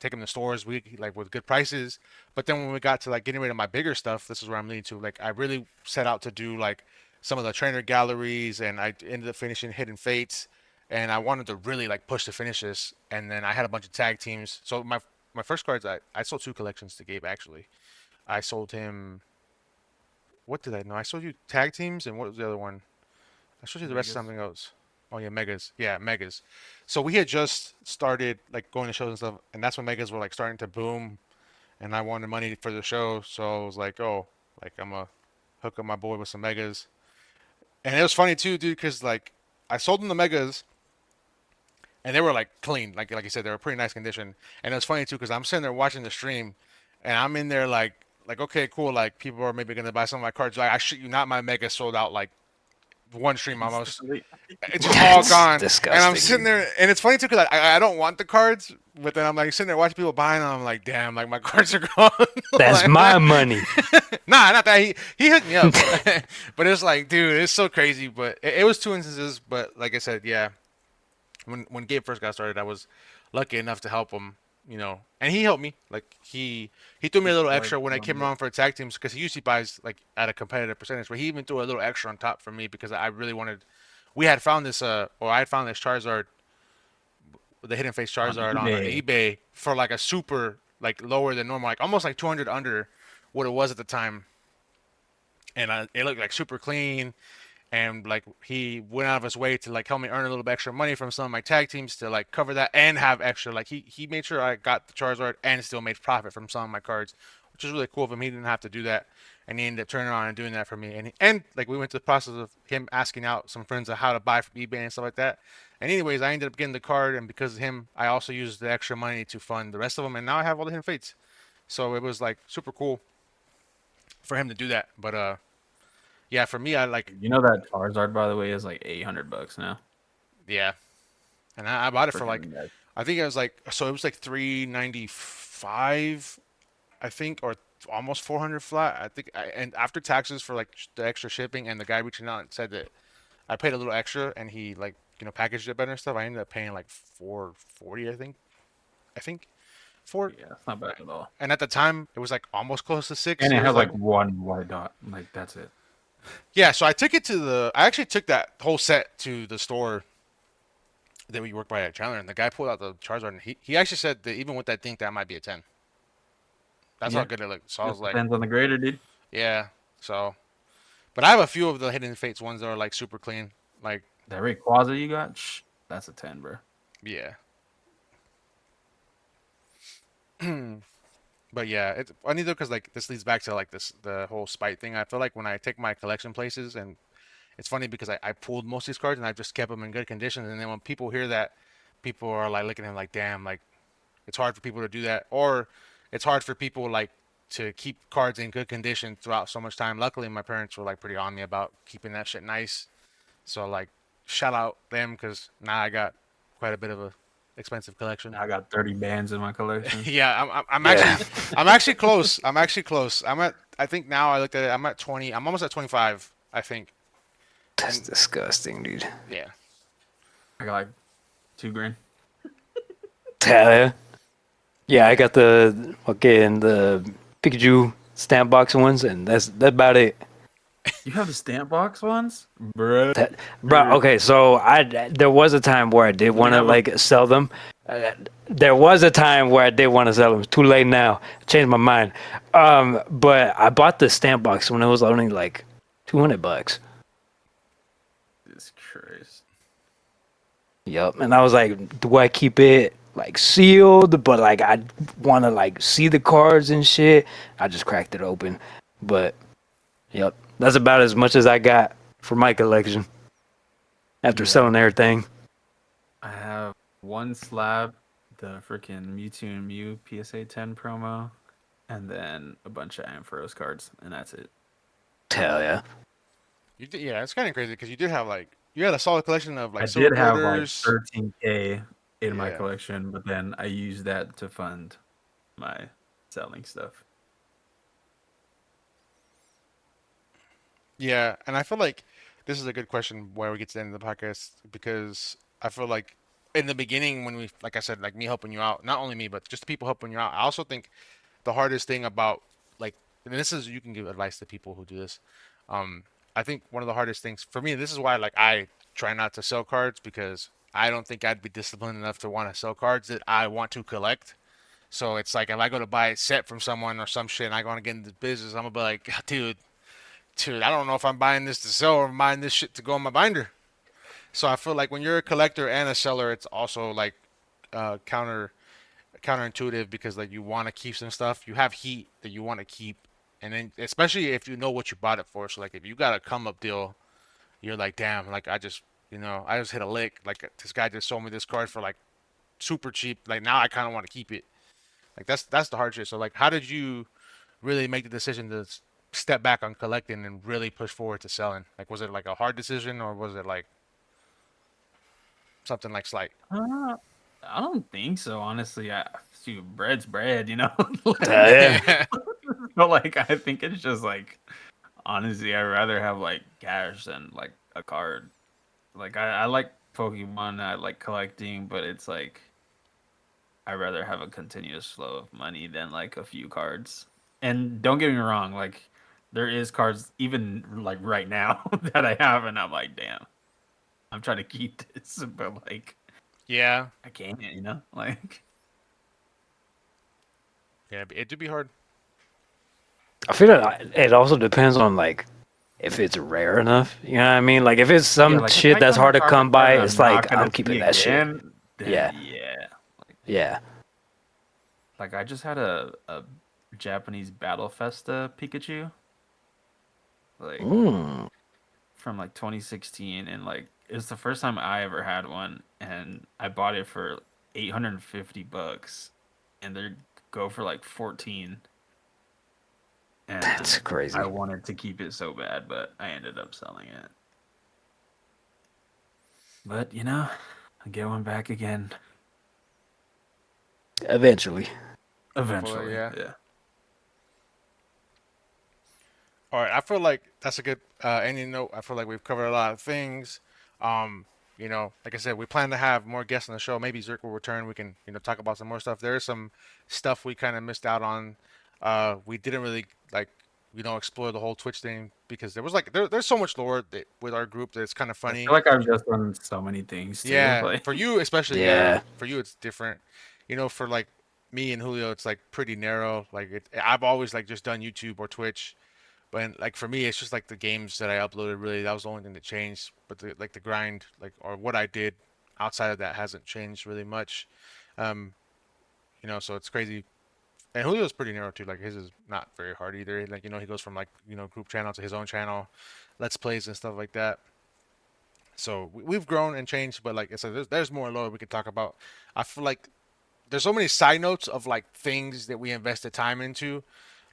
take them to stores we like with good prices. But then when we got to like getting rid of my bigger stuff, this is where I'm leading to. Like I really set out to do like some of the trainer galleries, and I ended up finishing Hidden Fates, and I wanted to really like push to finish this. And then I had a bunch of tag teams. So my first cards, I sold two collections to Gabe actually. I sold him. What did I know? I sold you tag teams, and what was the other one? I showed you the rest of Vegas. something else. Oh yeah, megas. Yeah, megas. So we had just started like going to shows and stuff, and that's when megas were like starting to boom, and I wanted money for the show, so I was like, oh, like I'm gonna hook up my boy with some megas, and it was funny too, dude, because like I sold them the megas, and they were like clean, like you said, they were pretty nice condition, and it was funny too, because I'm sitting there watching the stream, and I'm in there like okay, cool, like people are maybe gonna buy some of my cards. Like I shit you not, my mega sold out like one stream almost. Instantly. It's just all That's gone. And I'm disgusting, sitting dude. there, and it's funny too because I don't want the cards, But then I'm like sitting there watching people buying them. I'm like, damn, like my cards are gone. That's Like, my money. nah, not that he hooked me up, but it's like, dude, it's so crazy. But it was two instances. But like I said, yeah, when Gabe first got started, I was lucky enough to help him, and he helped me. Like he threw me a little Like, extra when I came around for tag teams because he usually buys like at a competitive percentage, but he even threw a little extra on top for me because I really wanted. We had found this, or I had found this Charizard, the Hidden Face on Charizard on eBay. eBay for like a super like lower than normal, like almost like 200 under what it was at the time, and it looked like super clean and like he went out of his way to like help me earn a little bit extra money from some of my tag teams to like cover that and have extra like he made sure I got the Charizard and still made profit from some of my cards, which is really cool of him. He didn't have to do that, and he ended up turning around and doing that for me. And like we went through the process of him asking out some friends of how to buy from eBay and stuff like that. And anyways, I ended up getting the card, and because of him, I also used the extra money to fund the rest of them, and now I have all the hidden fates. So it was like super cool for him to do that. But yeah, for me, I like You know that Charizard, by the way, is like $800 now. yeah. And I bought it for like, Freaking guys. I think it was like, so it was like 395, I think, or almost 400 flat. I think, and after taxes for like the extra shipping and the guy reaching out and said that I paid a little extra and he like, packaged it better and stuff. I ended up paying like 440, I think. I think four. Yeah, it's not bad at all. And at the time, it was like almost close to six. And It it was has like, like one white dot. Like that's it. yeah. So I actually took that whole set to the store that we worked by at Chandler, and the guy pulled out the Charizard, and he actually said that even with that thing, that might be a 10. That's how Yeah, good it looked. So I was just like, depends on the grader, dude. yeah. So, but I have a few of the Hidden Fates ones that are like super clean. Like, That Rayquaza you got, that's a 10, bro. yeah. But yeah, it's funny though, because like this leads back to like the whole spite thing. I feel like when I take my collection places, and it's funny because I pulled most of these cards and I just kept them in good condition. And then when people hear that, people are like looking at them like, damn, like it's hard for people to do that, or it's hard for people like to keep cards in good condition throughout so much time. Luckily, my parents were like pretty on me about keeping that shit nice. So like, shout out them because now I got quite a bit of a expensive collection. Now I got 30 bands in my collection. Yeah, I'm Yeah, actually I'm actually close. I'm actually close. I think now I looked at it. I'm at 20. I'm almost at 25. I think. that's And disgusting, dude. yeah, I got like 2 grand. Hell yeah. Yeah, I got the the Pikachu stamp box ones, and that's about it. You have the stamp box ones, bro. That, bro, okay, so there was a time where I did Let me want to have a. like sell them. Uh, there was a time where I did want to sell them. It's too late now. Changed my mind. But I bought the stamp box when it was only like $200. Jesus Christ. Yep, and I was like, do I keep it like sealed? But like I want to like see the cards and shit. I just cracked it open. But yep, that's about as much as I got for my collection after Yeah, selling everything. I have one slab, the freaking Mewtwo and Mew PSA 10 promo, and then a bunch of Ampharos cards, and that's it. Hell yeah. you did. Yeah, it's kind of crazy because you did have like you had a solid collection of I like silver did have like quarters. 13K in my Yeah, collection, but then I used that to fund my selling stuff. yeah, and I feel like this is a good question where we get to the end of the podcast because I feel like in the beginning when we, like I said, like me helping you out, not only me but just the people helping you out. I also think the hardest thing about like, and this is you can give advice to people who do this. Um, I think one of the hardest things for me, this is why like I try not to sell cards because I don't think I'd be disciplined enough to want to sell cards that I want to collect. So it's like if I go to buy a set from someone or some shit and I want to get into business, I'm gonna be like, dude, I don't know if I'm buying this to sell or I'm buying this shit to go in my binder. So I feel like when you're a collector and a seller, it's also like counterintuitive because like you want to keep some stuff. You have heat that you want to keep, and then especially if you know what you bought it for. So like if you got a come up deal, you're like, damn, like I just hit a lick. Like this guy just sold me this card for like super cheap. Like now I kind of want to keep it. Like that's the hard shit. So like, how did you really make the decision to step back on collecting and really push forward to selling? Like, was it like a hard decision or was it like something like slight? Uh, I don't think so, honestly. Shoot, bread's bread, you know. Like, Yeah. Yeah. but like, I think it's just like, honestly, I'd rather have like cash than like a card. Like, I like Pokemon, I like collecting, but it's like I'd rather have a continuous flow of money than like a few cards. And don't get me wrong, like there is cards even like right now that I have, and I'm like, damn, I'm trying to keep this, but like Yeah. I can't, you know, like. Yeah. It'd be hard. I feel like it also depends on like if it's rare enough. You know what I mean? Like if it's Yeah, some like if shit I that's come hard to across come a card by, that it's I'm not like gonna I'm keeping see that shit. again, then Yeah, yeah. yeah. Like I just had a Japanese Battle Festa Pikachu, like Mm. from like 2016, and like it's the first time I ever had one, and I bought it for $850, and they go for like 14, That's and I crazy. wanted to keep it so bad, but I ended up selling it. But you know, I get one back again Eventually. Hopefully, eventually. yeah. Yeah. All right, I feel like that's a good ending note. I feel like we've covered a lot of things. Um, like I said, we plan to have more guests on the show. Maybe Zirk will return. We can, talk about some more stuff. There is some stuff we kind of missed out on. We didn't really like, explore the whole Twitch thing because there was like there's so much lore with our group that it's kind of I funny. feel like I've just done so many things too. Yeah, Like for you especially, yeah. Yeah. For you it's different. For like me and Julio, it's like pretty narrow. Like I've always like just done YouTube or Twitch. But like for me, it's just like the games that I uploaded. Really, that was the only thing that changed. But the grind, like or what I did outside of that, hasn't changed really much. Um, so it's crazy. And Julio's pretty narrow too. Like his is not very hard either. Like he goes from like group channel to his own channel, let's plays and stuff like that. So we've grown and changed. But like I said, there's more lore we could talk about. I feel like there's so many side notes of like things that we invested time into.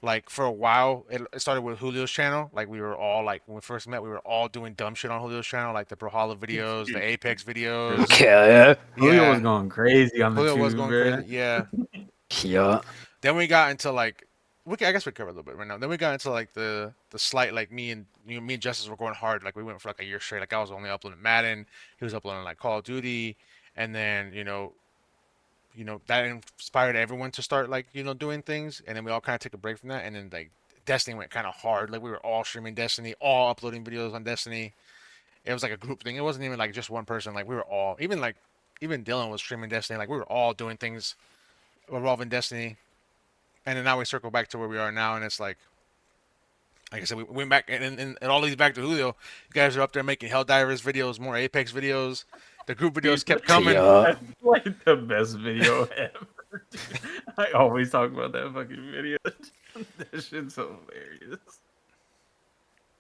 Like for a while, it started with Julio's channel. Like we were all like when we first met, we were all doing dumb shit on Julio's channel, like the Brawlhalla videos, the Apex videos. Yeah. Julio was Yeah, going crazy on the Julio was tube, going bro. crazy. Yeah. Yeah. Then we got into like, I guess we covered a little bit right now. Then we got into like the slight like me and Justice were going hard. Like we went for like a year straight. Like I was only uploading Madden, he was uploading like Call of Duty, and then that inspired everyone to start like doing things, and then we all kind of took a break from that, and then like Destiny went kind of hard. Like we were all streaming Destiny, all uploading videos on Destiny. It was like a group thing. It wasn't even like just one person. Like we were all, even Dylan was streaming Destiny. Like we were all doing things involving Destiny, and then now we circle back to where we are now, and it's like I said, we went back and it all leads back to Julio. You guys are up there making Helldivers videos, more Apex videos. The group videos Dude, kept coming. Yeah. that's like the best video ever. Dude. I always talk about that fucking video. That shit's hilarious.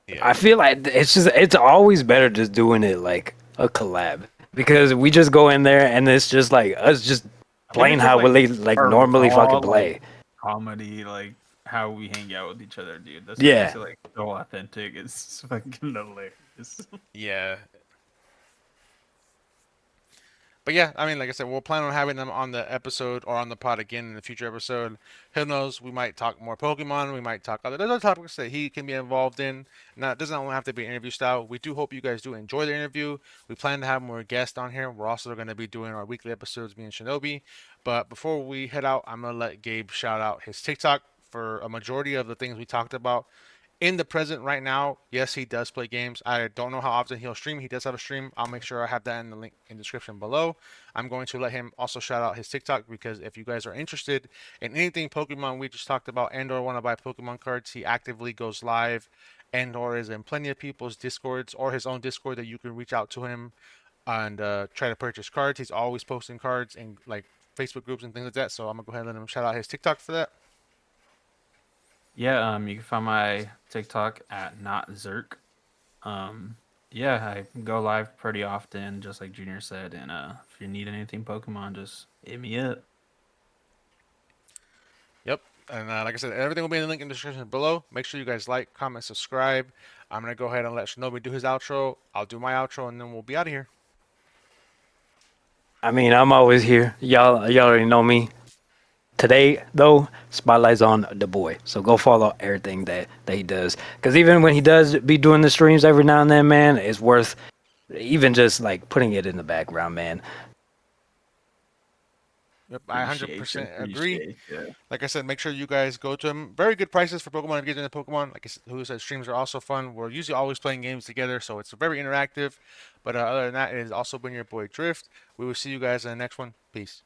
I Yeah, feel like it's always better just doing it like a collab because we just go in there and it's just like us just I think playing it's just how like we like our normally raw fucking like play. comedy, like how we hang out with each other, dude. That's what makes Yeah. it like so authentic. It's fucking hilarious. yeah. But yeah, I mean, like I said, we'll plan on having them on the episode or on the pod again in the future episode. Who knows? We might talk more Pokemon. We might talk there's other topics that he can be involved in. Now, it doesn't only have to be interview style. We do hope you guys do enjoy the interview. We plan to have more guests on here. We're also going to be doing our weekly episodes, me and Shinobi. But before we head out, I'm going to let Gabe shout out his TikTok for a majority of the things we talked about in the present right now. Yes, he does play games. I don't know how often he'll stream. He does have a stream. I'll make sure I have that in the link in the description below. I'm going to let him also shout out his TikTok because if you guys are interested in anything Pokemon we just talked about and or want to buy Pokemon cards, he actively goes live and or is in plenty of people's Discords or his own Discord that you can reach out to him and try to purchase cards. He's always posting cards in like Facebook groups and things like that. So I'm gonna go ahead and let him shout out his TikTok for that. Yeah, you can find my TikTok at not Zyrc. Um, yeah, I go live pretty often, just like Junior said. And if you need anything Pokemon, just hit me up. Yep. And like I said, everything will be in the link in the description below. Make sure you guys like, comment, subscribe. I'm going to go ahead and let Shinobi do his outro. I'll do my outro, and then we'll be out of here. I mean, I'm always here. Y'all already know me. Today, though, spotlight's on the boy. So go follow everything that he does. Because even when he does be doing the streams every now and then, man, it's worth even just like putting it in the background, man. Yep, I Appreciate you. 100% agree. Appreciate you. Like I said, make sure you guys go to him. Very good prices for Pokemon if you get into Pokemon. Like I said, who said streams are also fun. We're usually always playing games together, so it's very interactive. But other than that, it has also been your boy Drift. We will see you guys in the next one. Peace.